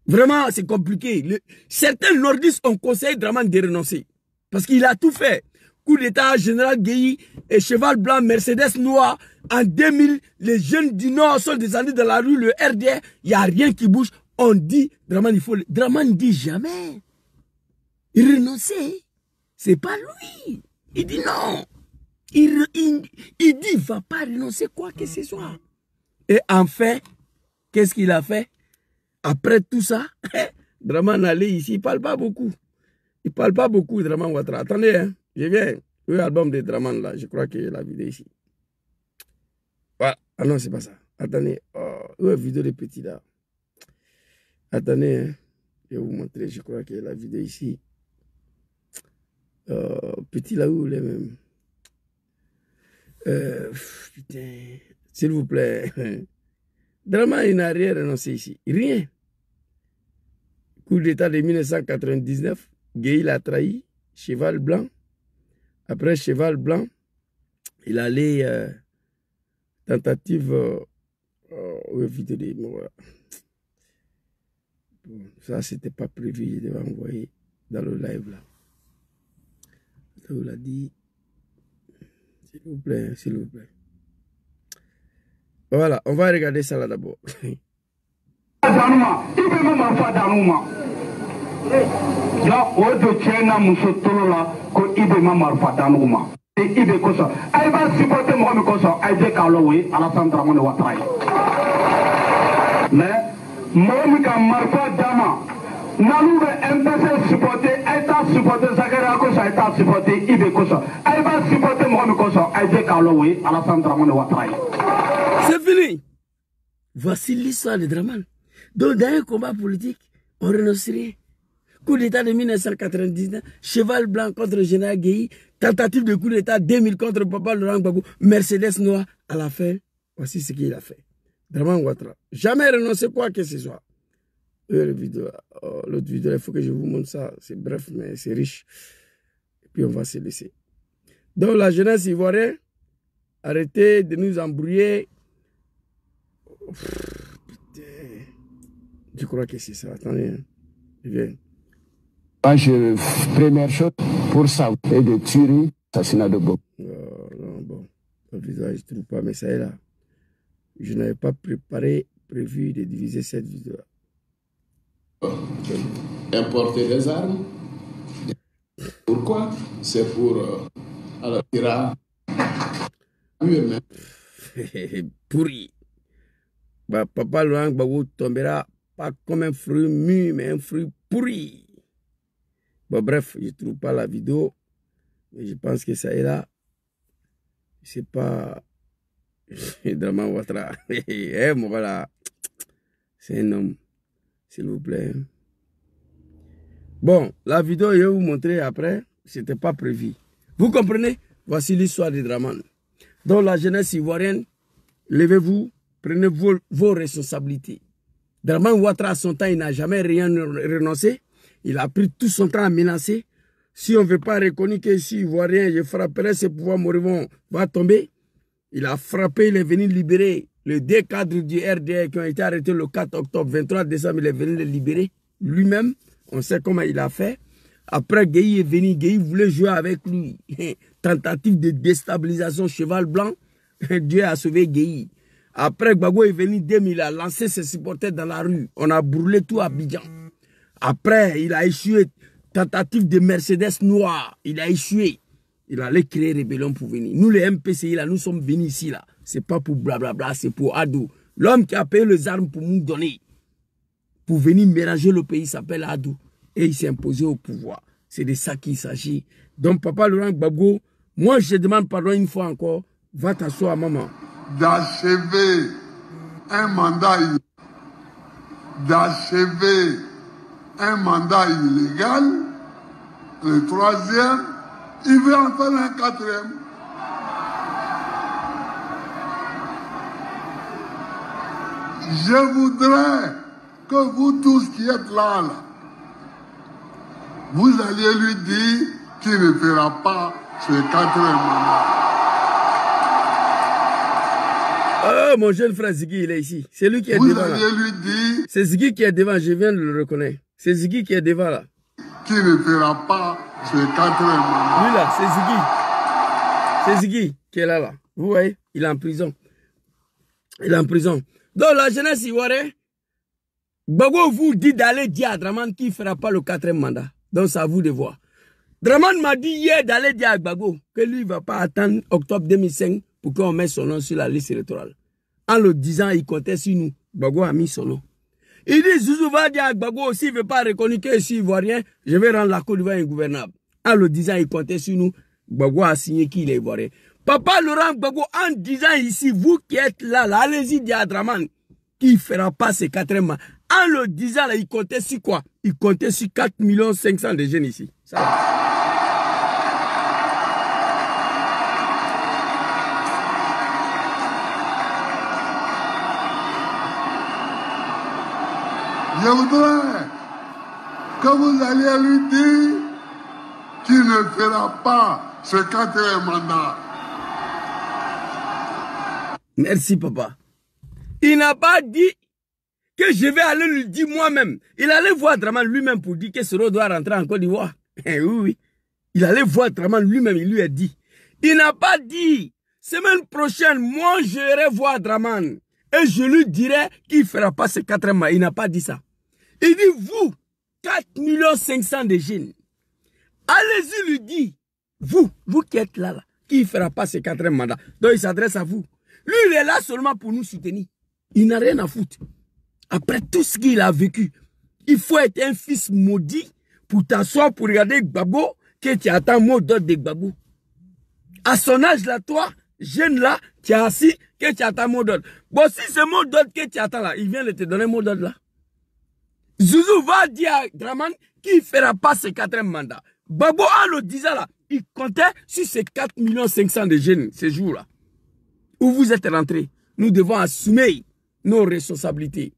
Vraiment, c'est compliqué. Certains nordistes ont conseillé Dramane de renoncer. Parce qu'il a tout fait. Coup d'État, général Gueye, et cheval blanc, Mercedes noir. En 2000, les jeunes du Nord sont descendus dans la rue, le RDR, il n'y a rien qui bouge. On dit, Dramane, il faut... Dramane dit jamais. Il renonçait. C'est pas lui. Il dit non. Il dit, il ne va pas renoncer quoi que ce soit. Et enfin, qu'est-ce qu'il a fait? Après tout ça, Dramane allait ici, il ne parle pas beaucoup. Il ne parle pas beaucoup, Dramane Ouattara. Attendez, hein, je viens. L'album de Dramane, là, je crois qu'il y a la vidéo ici. Voilà. Ah non, c'est pas ça. Attendez. Oh, où est la vidéo des petits, là? Attendez, hein. Je vais vous montrer, je crois qu'il y a la vidéo ici. Petit là où il est même. Putain, s'il vous plaît. Dramane, il n'a rien renoncé ici. Rien. Coup d'État de 1999, Gueye l'a trahi, cheval blanc. Après cheval blanc, il allait tentative voilà. Bon, ça c'était pas prévu, il devait envoyer dans le live là. Ça vous l'a dit. S'il vous plaît, s'il vous plaît. Voilà, on va regarder ça là d'abord. Nanou MPC supporter, État supporter, Zakaria Kosa, État supporter, Ibe Kosa. Aïba supporter Mohamed Kosa, Aïdé Kaloé, Alassane Dramane Ouattara. C'est fini. Voici l'histoire de Dramane. Donc dans un combat politique, on renoncerait. Coup d'État de 1999, cheval blanc contre le général Gueye, tentative de coup d'État 2000 contre Papa Laurent Gbagbo, Mercedes noir, à la fin, voici ce qu'il a fait. Dramane Ouattara. Jamais renoncer quoi que ce soit. L'autre vidéo, il faut que je vous montre ça. C'est bref, mais c'est riche. Et puis on va se laisser. Donc la jeunesse ivoirienne, arrêtez de nous embrouiller. Putain. Je crois que c'est ça. Attendez, hein. Je viens. Première chose, pour ça, et de tuerie, assassinat de Bob. Non, bon. Le vidéo, je ne trouve pas, mais ça est là. Je n'avais pas prévu de diviser cette vidéo. Importer des armes. Pourquoi? C'est pour tirer pourri. Bah, Papa Laurent Gbagbo tombera pas comme un fruit mûr, mais un fruit pourri. Bon, bref, je ne trouve pas la vidéo, mais je pense que ça est là. C'est pas Dramane Ouattara. Voilà. C'est un homme. S'il vous plaît. Bon, la vidéo, je vais vous montrer après. Ce n'était pas prévu. Vous comprenez? Voici l'histoire de Dramane. Donc la jeunesse ivoirienne, levez-vous, prenez vos responsabilités. Dramane Ouattara, à son temps, il n'a jamais rien renoncé. Il a pris tout son temps à menacer. Si on ne veut pas reconnaître que si Ivoirien, je frapperai, ses pouvoirs moribonds va tomber. Il a frappé, il est venu libérer les deux cadres du RDR qui ont été arrêtés le 4 octobre, 23 décembre, il est venu les libérer lui-même. On sait comment il a fait. Après, Gueye est venu, Gueye voulait jouer avec lui. Tentative de déstabilisation, cheval blanc. Dieu a sauvé Gueye. Après, Gbagbo est venu 2000, il a lancé ses supporters dans la rue. On a brûlé tout à Abidjan. Après, il a échoué. Tentative de Mercedes noir. Il a échoué. Il allait créer rébellion pour venir. Nous, les MPCI, là, nous sommes venus ici, là. C'est pas pour blablabla, c'est pour Adou. L'homme qui a payé les armes pour nous donner, pour venir mélanger le pays, s'appelle Adou. Et il s'est imposé au pouvoir. C'est de ça qu'il s'agit. Donc, Papa Laurent Gbagbo, moi, je demande pardon une fois encore. Va t'asseoir, maman. D'achever un mandat illégal. Le troisième, il veut en faire un quatrième. Je voudrais que vous tous qui êtes là, vous alliez lui dire qu'il ne fera pas ce quatrième mandat. Oh, mon jeune frère Ziggy, il est ici. C'est lui qui est vous devant là. Vous alliez lui dire... C'est Ziggy qui est devant, je viens de le reconnaître. C'est Ziggy qui est devant là. Qu'il ne fera pas ce quatrième mandat. Lui là, c'est Ziggy. C'est Ziggy qui est là. Vous voyez, il est en prison. Il est en prison. Donc la jeunesse ivoirienne, Gbagbo vous dit d'aller dire à Dramane qu'il ne fera pas le quatrième mandat. Donc c'est à vous de voir. Dramane m'a dit hier d'aller dire à Gbagbo que lui ne va pas attendre octobre 2005 pour qu'on mette son nom sur la liste électorale. En le disant, il comptait sur nous. Gbagbo a mis son nom. Il dit, Zouzou va dire à Gbagbo, s'il ne veut pas reconnaître que je suis ivoirien, je vais rendre la Côte d'Ivoire ingouvernable. En le disant, il comptait sur nous. Gbagbo a signé qu'il est ivoirien. Papa Laurent Gbagbo, en disant ici, vous qui êtes là, allez-y dire à Dramane qu'il ne fera pas ces 4 mois. En le disant, là, il comptait sur quoi? Il comptait sur 4 500 000 de jeunes ici. Ça va. Je voudrais que vous alliez lui dire qu'il ne fera pas ce 4e mandat. Merci, papa. Il n'a pas dit que je vais aller lui dire moi-même. Il allait voir Dramane lui-même pour dire que Soro doit rentrer en Côte d'Ivoire. Oui, oui. Il allait voir Dramane lui-même, il lui a dit. Il n'a pas dit, semaine prochaine, moi j'irai voir Dramane. Et je lui dirai qu'il ne fera pas ce 4e mandat. Il n'a pas dit ça. Il dit, vous, 4 500 000 de jeunes, allez-y lui dire, vous qui êtes là, qu'il ne fera pas ce 4e mandat. Donc il s'adresse à vous. Lui, il est là seulement pour nous soutenir. Il n'a rien à foutre. Après tout ce qu'il a vécu, il faut être un fils maudit pour t'asseoir, pour regarder Gbagbo, que tu attends mot d'ordre de Gbagbo. À son âge là, toi, jeune là, tu es assis, que tu attends mot d'ordre. Bon, si ce mot d'ordre que tu attends là, il vient de te donner mot d'ordre là. Zouzou va dire à Dramane qu'il ne fera pas ce 4e mandat. Gbagbo, en le disant là, il comptait sur ces 4 500 000 de jeunes, ces jours-là. Où vous êtes rentrés, nous devons assumer nos responsabilités.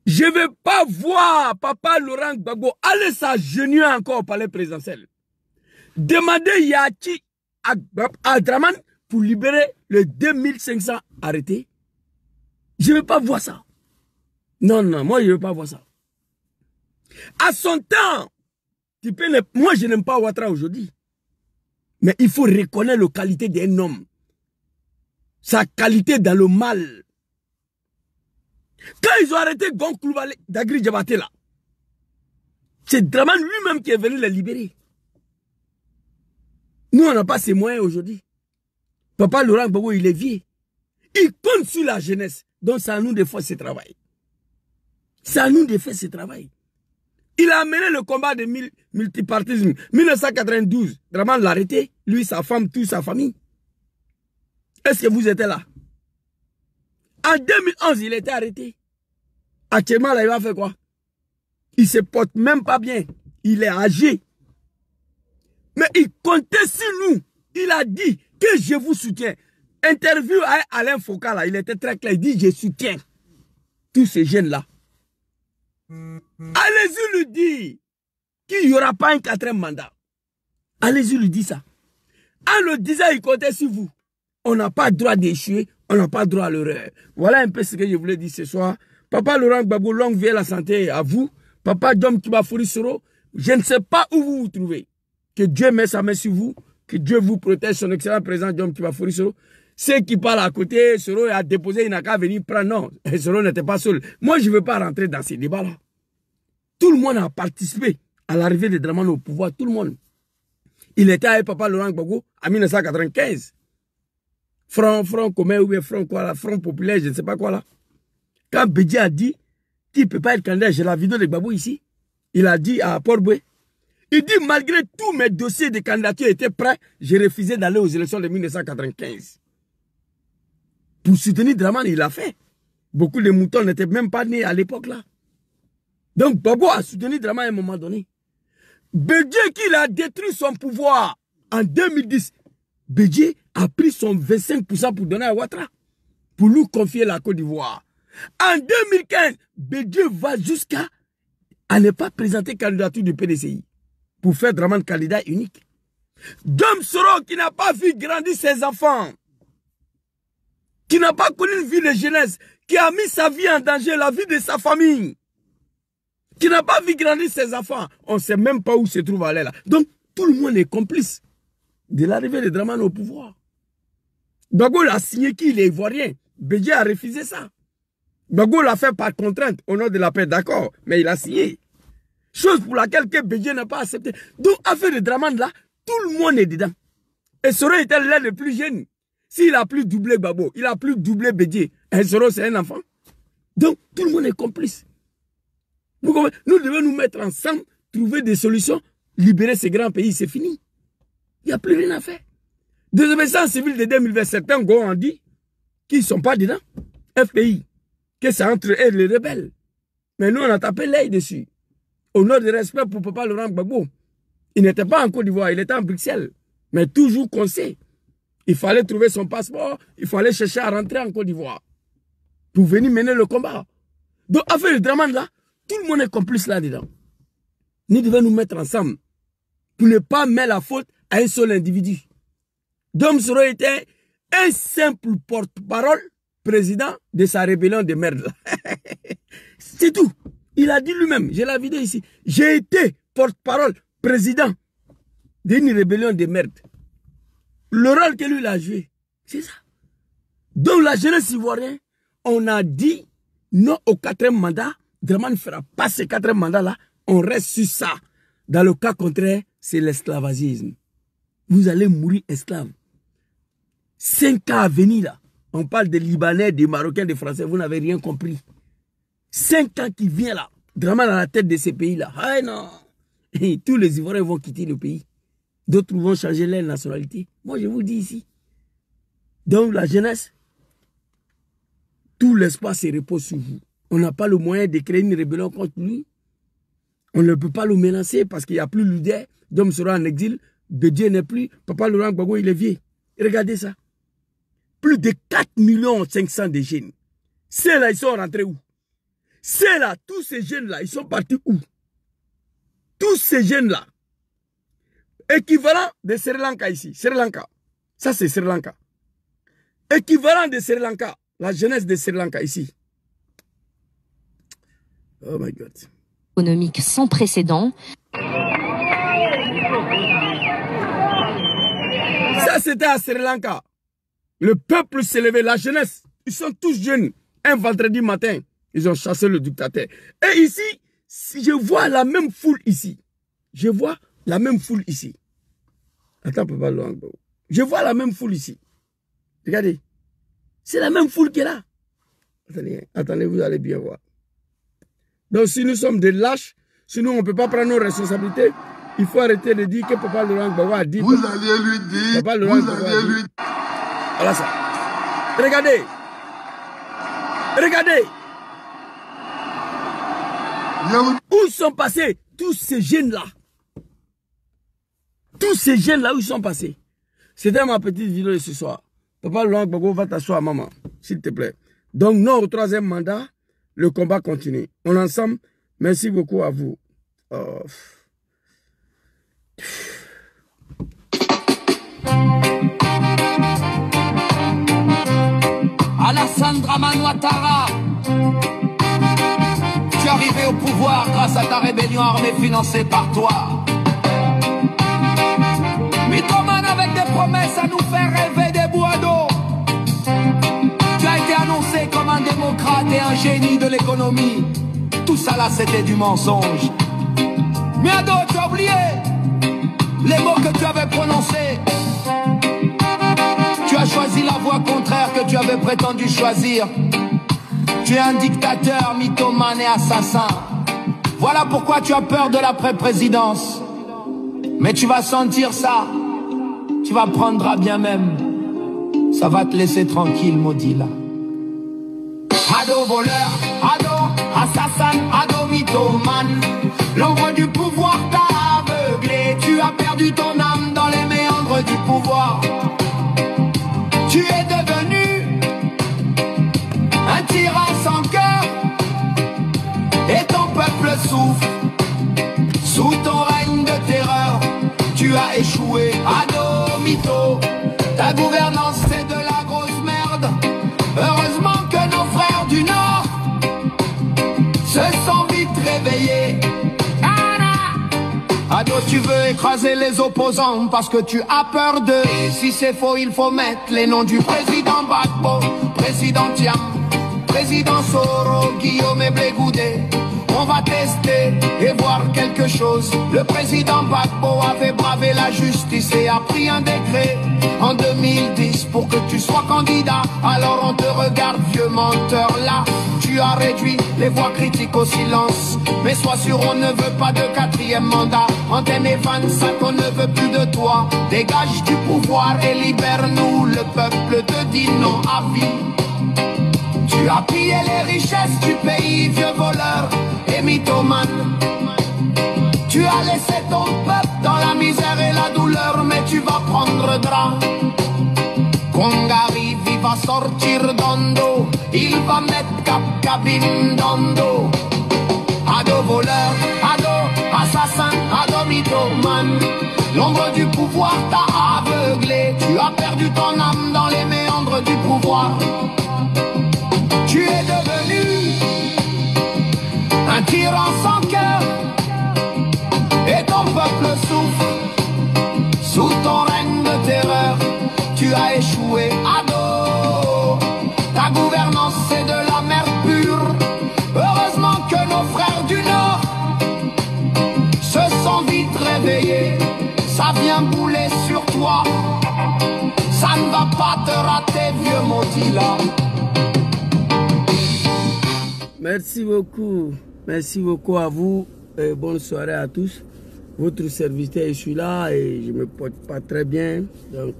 Je ne vais pas voir Papa Laurent Gbagbo aller s'agenouiller encore au palais présidentiel. Demander Yachi à Dramane pour libérer les 2500 arrêtés. Je ne veux pas voir ça. Non, non, moi je ne veux pas voir ça. À son temps, moi je n'aime pas Ouattara aujourd'hui. Mais il faut reconnaître la qualité d'un homme. Sa qualité dans le mal. Quand ils ont arrêté Gonkouloubale d'Agri Diabaté là, c'est Dramane lui-même qui est venu les libérer. Nous, on n'a pas ces moyens aujourd'hui. Papa Laurent Gbagbo, il est vieux. Il compte sur la jeunesse. Donc, c'est à nous de faire ce travail. C'est à nous de faire ce travail. Il a mené le combat de multipartisme. 1992, Dramane l'a arrêté. Lui, sa femme, toute sa famille. Est-ce que vous étiez là? En 2011, il était arrêté. Actuellement, là, il va faire quoi? Il se porte même pas bien. Il est âgé. Mais il comptait sur nous. Il a dit que je vous soutiens. Interview à Alain Foucault, là, il était très clair. Il dit, je soutiens tous ces jeunes-là. Allez-y lui dire qu'il n'y aura pas un 4e mandat. Allez-y lui dire ça. En le disant, il comptait sur vous. On n'a pas le droit d'échouer, on n'a pas le droit à l'erreur. Voilà un peu ce que je voulais dire ce soir. Papa Laurent Gbagbo, longue vie et la santé à vous. Papa Djom Kibafori Soro, je ne sais pas où vous vous trouvez. Que Dieu mette sa main sur vous, que Dieu vous protège, son excellent président Djom Kibafori Soro. Ceux qui parlent à côté, Soro a déposé, il n'a qu'à venir prendre. Non, Soro n'était pas seul. Moi, je ne veux pas rentrer dans ces débats-là. Tout le monde a participé à l'arrivée de Dramane au pouvoir, tout le monde. Il était avec Papa Laurent Gbagbo en 1995. Front commun ou bien front quoi là, front populaire, je ne sais pas quoi là. Quand Bédié a dit qu'il ne peut pas être candidat, j'ai la vidéo de Gbagbo ici. Il a dit à Port-Boué. Il dit malgré tous mes dossiers de candidature étaient prêts, j'ai refusé d'aller aux élections de 1995. Pour soutenir Dramane, il l'a fait. Beaucoup de moutons n'étaient même pas nés à l'époque là. Donc Gbagbo a soutenu Dramane à un moment donné. Bédié qu'il a détruit son pouvoir en 2010. Bédié a pris son 25% pour donner à Ouattara, pour lui confier la Côte d'Ivoire. En 2015, Bédié va jusqu'à ne pas présenter candidature du PDCI pour faire Dramane candidat unique. Dom Soro qui n'a pas vu grandir ses enfants, qui n'a pas connu une vie de jeunesse, qui a mis sa vie en danger, la vie de sa famille, qui n'a pas vu grandir ses enfants, on ne sait même pas où se trouve aller là. Donc tout le monde est complice de l'arrivée de Dramane au pouvoir. Gbagbo a signé qu'il est ivoirien. Bédié a refusé ça. Gbagbo l'a fait par contrainte au nom de la paix, d'accord, mais il a signé. Chose pour laquelle Bédié n'a pas accepté. Donc, affaire de Dramane là, tout le monde est dedans. Et Soro était l'un des plus jeunes. S'il a plus doublé Gbagbo, il a plus doublé Bédié. Et Soro, c'est un enfant. Donc, tout le monde est complice. Nous devons nous mettre ensemble, trouver des solutions, libérer ces grands pays, c'est fini. Il n'y a plus rien à faire. Désobéissance civile de 2020, certains ont dit qu'ils ne sont pas dedans. FPI, que c'est entre eux et les rebelles. Mais nous, on a tapé l'œil dessus. Au nom de respect pour Papa Laurent Gbagbo. Il n'était pas en Côte d'Ivoire, il était en Bruxelles. Mais toujours qu'on sait. Il fallait trouver son passeport, il fallait chercher à rentrer en Côte d'Ivoire. Pour venir mener le combat. Donc, affaire de Dramane là, tout le monde est complice là-dedans. Nous devons nous mettre ensemble pour ne pas mettre la faute à un seul individu. Dom Soro était un simple porte-parole président de sa rébellion de merde. C'est tout. Il a dit lui-même, j'ai la vidéo ici, j'ai été porte-parole président d'une rébellion de merde. Le rôle que lui il a joué, c'est ça. Donc la jeunesse ivoirienne, on a dit non au 4e mandat. Dramane ne fera pas ce 4e mandat-là. On reste sur ça. Dans le cas contraire, c'est l'esclavagisme. Vous allez mourir esclave. 5 ans à venir là. On parle des Libanais, des Marocains, des Français. Vous n'avez rien compris. 5 ans qui viennent là. Dramane à la tête de ces pays-là. Ah non. Et tous les Ivoiriens vont quitter le pays. D'autres vont changer leur nationalité. Moi, je vous dis ici. Donc la jeunesse, tout l'espoir se repose sur vous. On n'a pas le moyen de créer une rébellion contre lui. On ne peut pas le menacer parce qu'il n'y a plus l'idée. Dom Soro en exil. De Dieu n'est plus. Papa Laurent Gbagbo, il est vieux. Regardez ça. Plus de 4,5 millions de jeunes. Ceux-là, ils sont rentrés où? Ceux-là, tous ces jeunes-là, ils sont partis où? Tous ces jeunes-là. Équivalent de Sri Lanka ici. Sri Lanka. Ça, c'est Sri Lanka. Équivalent de Sri Lanka. La jeunesse de Sri Lanka ici. Oh my God. Économique sans précédent. Ça, c'était à Sri Lanka. Le peuple s'est levé, la jeunesse. Ils sont tous jeunes. Un vendredi matin, ils ont chassé le dictateur. Et ici, je vois la même foule ici. Je vois la même foule ici. Attends, papa Luango. Je vois la même foule ici. Regardez. C'est la même foule qui est là. Attendez, attendez, vous allez bien voir. Donc si nous sommes des lâches, sinon on ne peut pas prendre nos responsabilités, il faut arrêter de dire que Papa Laurent Gbagbo a dit. Vous allez lui dire. Papa Laurent Gbagbo a dit. Voilà ça. Regardez. Regardez. Où sont passés tous ces jeunes-là? Tous ces jeunes-là, où ils sont passés? C'était ma petite vidéo de ce soir. Papa Laurent Gbagbo, va t'asseoir, maman, s'il te plaît. Donc, non au 3e mandat, le combat continue. On est ensemble. Merci beaucoup à vous. Oh. Alassane Dramane Ouattara, tu es arrivé au pouvoir grâce à ta rébellion armée financée par toi. Mythomane avec des promesses à nous faire rêver des bois d'eau. Tu as été annoncé comme un démocrate et un génie de l'économie. Tout ça là c'était du mensonge. Mais Ado, tu as oublié les mots que tu avais prononcés. Tu as choisi la voie contraire que tu avais prétendu choisir. Tu es un dictateur, mythomane et assassin. Voilà pourquoi tu as peur de l'après-présidence. Mais tu vas sentir ça. Tu vas prendre à bien même. Ça va te laisser tranquille, maudit là. Ado voleur, ado assassin, ado mythomane. L'envoi du pouvoir t'a aveuglé. Tu as perdu ton âme dans les méandres du pouvoir. Tu es devenu un tyran sans cœur. Et ton peuple souffre sous ton règne de terreur. Tu as échoué, ado mytho. Ta gouvernance c'est de la grosse merde. Heureusement que nos frères du Nord se sont vite réveillés. Ado, tu veux écraser les opposants parce que tu as peur d'eux. Et si c'est faux, il faut mettre les noms du président Gbagbo, président Thiam, président Soro, Guillaume et Blé-Goudé. On va tester et voir quelque chose. Le président Gbagbo avait bravé la justice et a pris un décret en 2010 pour que tu sois candidat. Alors on te regarde, vieux menteur là. Tu as réduit les voix critiques au silence. Mais sois sûr, on ne veut pas de 4e mandat. Antenne et 25, on ne veut plus de toi. Dégage du pouvoir et libère-nous. Le peuple te dit non à vie. Tu as pillé les richesses du pays, vieux voleur et mythomane. Tu as laissé ton peuple dans la misère et la douleur, mais tu vas prendre drap. Kongari, il va sortir d'Ondo, il va mettre cap cabine d'Ondo. Ado voleur, ado assassin. assassin, adomitoman. L'ombre du pouvoir t'a aveuglé. Tu as perdu ton âme dans les méandres du pouvoir. Tu es devenu un tyran sans cœur. Et ton peuple souffre sous ton règne de terreur. Tu as échoué, ado. Ta gouvernance c'est de la merde pure. Heureusement que nos frères du Nord se sont vite réveillés. Ça vient bouler sur toi. Ça ne va pas te rater, vieux Motila. Merci beaucoup à vous et bonne soirée à tous. Votre serviteur, je suis là et je ne me porte pas très bien, donc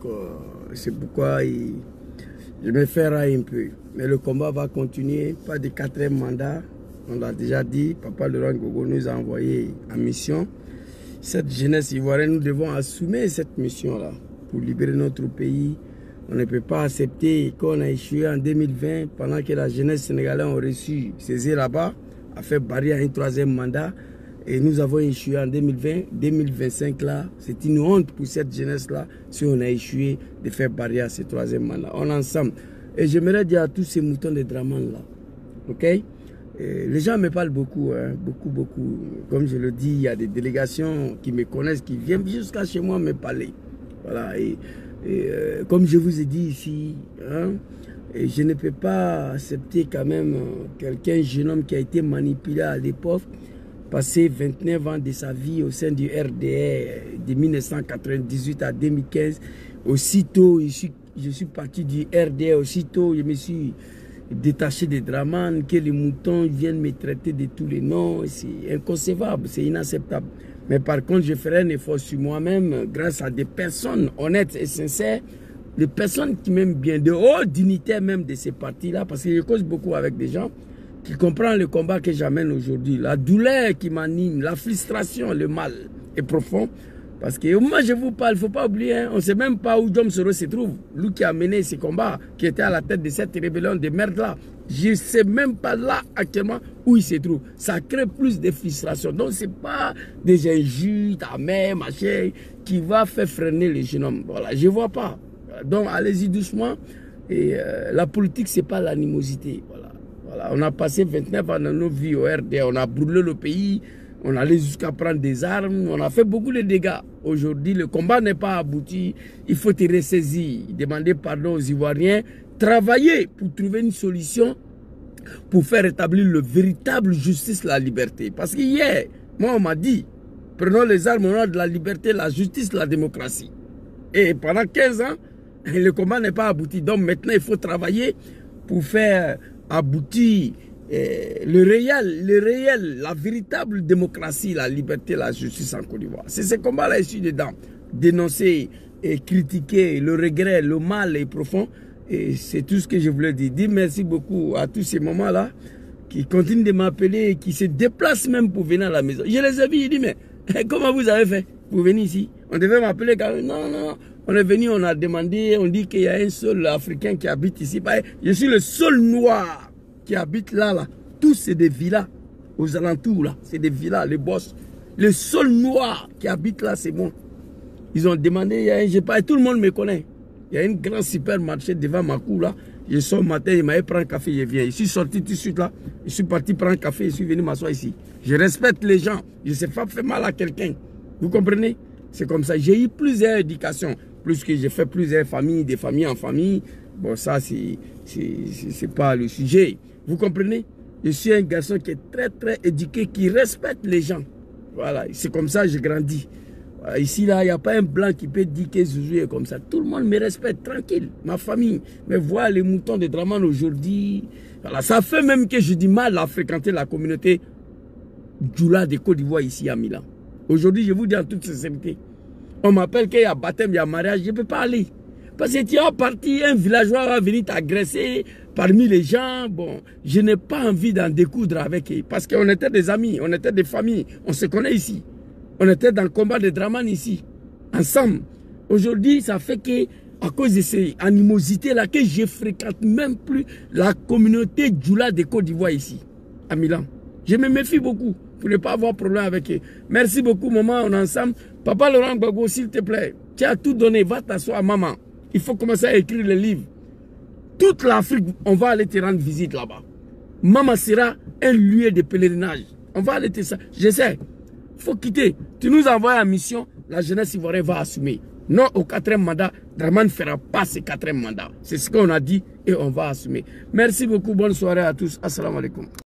c'est pourquoi je me ferraille un peu. Mais le combat va continuer, pas de 4e mandat, on l'a déjà dit, Papa Laurent Gbagbo nous a envoyé en mission. Cette jeunesse ivoirienne, nous devons assumer cette mission-là pour libérer notre pays. On ne peut pas accepter qu'on a échoué en 2020 pendant que la jeunesse sénégalaise a reçu ses là-bas, a fait barrière à un 3e mandat. Et nous avons échoué en 2020, 2025 là, c'est une honte pour cette jeunesse-là si on a échoué de faire barrière à ce 3e mandat. On est ensemble. Et j'aimerais dire à tous ces moutons de Dramane là, ok? Et les gens me parlent beaucoup, hein, beaucoup. Comme je le dis, il y a des délégations qui me connaissent, qui viennent jusqu'à chez moi me parler. Voilà. Et comme je vous ai dit ici, hein, et je ne peux pas accepter quand même quelqu'un, jeune homme qui a été manipulé à l'époque, passé 29 ans de sa vie au sein du RDR de 1998 à 2015. Aussitôt, je suis parti du RDR, aussitôt je me suis détaché de Dramane, que les moutons viennent me traiter de tous les noms. C'est inconcevable, c'est inacceptable. Mais par contre, je ferai un effort sur moi-même grâce à des personnes honnêtes et sincères, des personnes qui m'aiment bien, de hauts dignitaires même de ces partis-là, parce que je cause beaucoup avec des gens qui comprennent le combat que j'amène aujourd'hui. La douleur qui m'anime, la frustration, le mal est profond. Parce que moi je vous parle, il ne faut pas oublier, hein, on ne sait même pas où Dom Soro se trouve. Lui qui a mené ce combat, qui était à la tête de cette rébellion de merde là. Je ne sais même pas là actuellement où il se trouve. Ça crée plus de frustration. Donc ce n'est pas des injures, amers, machin, qui va faire freiner les jeunes hommes. Voilà, je ne vois pas. Donc allez-y doucement. Et la politique, ce n'est pas l'animosité. Voilà. Voilà. On a passé 29 ans dans nos vies au RD, on a brûlé le pays. On allait jusqu'à prendre des armes, on a fait beaucoup de dégâts. Aujourd'hui, le combat n'est pas abouti. Il faut te ressaisir, demander pardon aux Ivoiriens, travailler pour trouver une solution pour faire établir le véritable justice, la liberté. Parce qu'hier, moi on m'a dit, prenons les armes, on a de la liberté, la justice, la démocratie. Et pendant 15 ans, le combat n'est pas abouti. Donc maintenant, il faut travailler pour faire aboutir le réel, la véritable démocratie, la liberté, la justice en Côte d'Ivoire. C'est ce combat-là issu dedans. Dénoncer et critiquer le regret, le mal est profond. Et c'est tout ce que je voulais dire. Dire merci beaucoup à tous ces moments-là qui continuent de m'appeler et qui se déplacent même pour venir à la maison. Je les ai vus, ils disent, mais comment vous avez fait pour venir ici? On devait m'appeler quand même. Non. On est venu, on a demandé, on dit qu'il y a un seul Africain qui habite ici. Je suis le seul noir qui habitent là. Tous c'est des villas aux alentours là. C'est des villas, les boss. Le seul noir qui habite là, c'est moi. Ils ont demandé, tout le monde me connaît. Il y a un grand supermarché devant ma cour là. Je sors le matin, il m'a dit prends un café, je viens. Je suis sorti tout de suite là. Je suis parti prendre un café, je suis venu m'asseoir ici. Je respecte les gens. Je ne sais pas faire mal à quelqu'un. Vous comprenez? C'est comme ça. J'ai eu plusieurs éducations. Plus que j'ai fait plusieurs familles, des familles en famille. Bon, ça, c'est pas le sujet. Vous comprenez? Je suis un garçon qui est très, très éduqué, qui respecte les gens. Voilà, c'est comme ça que j'ai grandi. Voilà, ici, là, il n'y a pas un blanc qui peut dire que Zouzou est comme ça. Tout le monde me respecte, tranquille, ma famille. Mais voilà les moutons de Dramane aujourd'hui. Voilà, ça fait même que j'ai du mal à fréquenter la communauté Djoula de Côte d'Ivoire ici à Milan. Aujourd'hui, je vous dis en toute sincérité, on m'appelle qu'il y a baptême, il y a mariage, je ne peux pas aller. Parce que tu es parti, un villageois va venir t'agresser parmi les gens. Bon, je n'ai pas envie d'en découdre avec eux. Parce qu'on était des amis, on était des familles, on se connaît ici. On était dans le combat de Dramane ici, ensemble. Aujourd'hui, ça fait que, à cause de ces animosités-là, que je ne fréquente même plus la communauté Djoula de Côte d'Ivoire ici, à Milan. Je me méfie beaucoup. pour ne pas avoir problème avec eux. Merci beaucoup, maman, on est ensemble. Papa Laurent Gbagbo, s'il te plaît, tu as tout donné, va t'asseoir, maman. Il faut commencer à écrire le livre. Toute l'Afrique, on va aller te rendre visite là-bas. Maman sera un lieu de pèlerinage. On va aller te ça. Je sais, il faut quitter. Tu nous envoies en mission, la jeunesse ivoirienne va assumer. Non au 4e mandat, Dramane ne fera pas ce 4e mandat. C'est ce qu'on a dit et on va assumer. Merci beaucoup, bonne soirée à tous. Assalamu alaikum.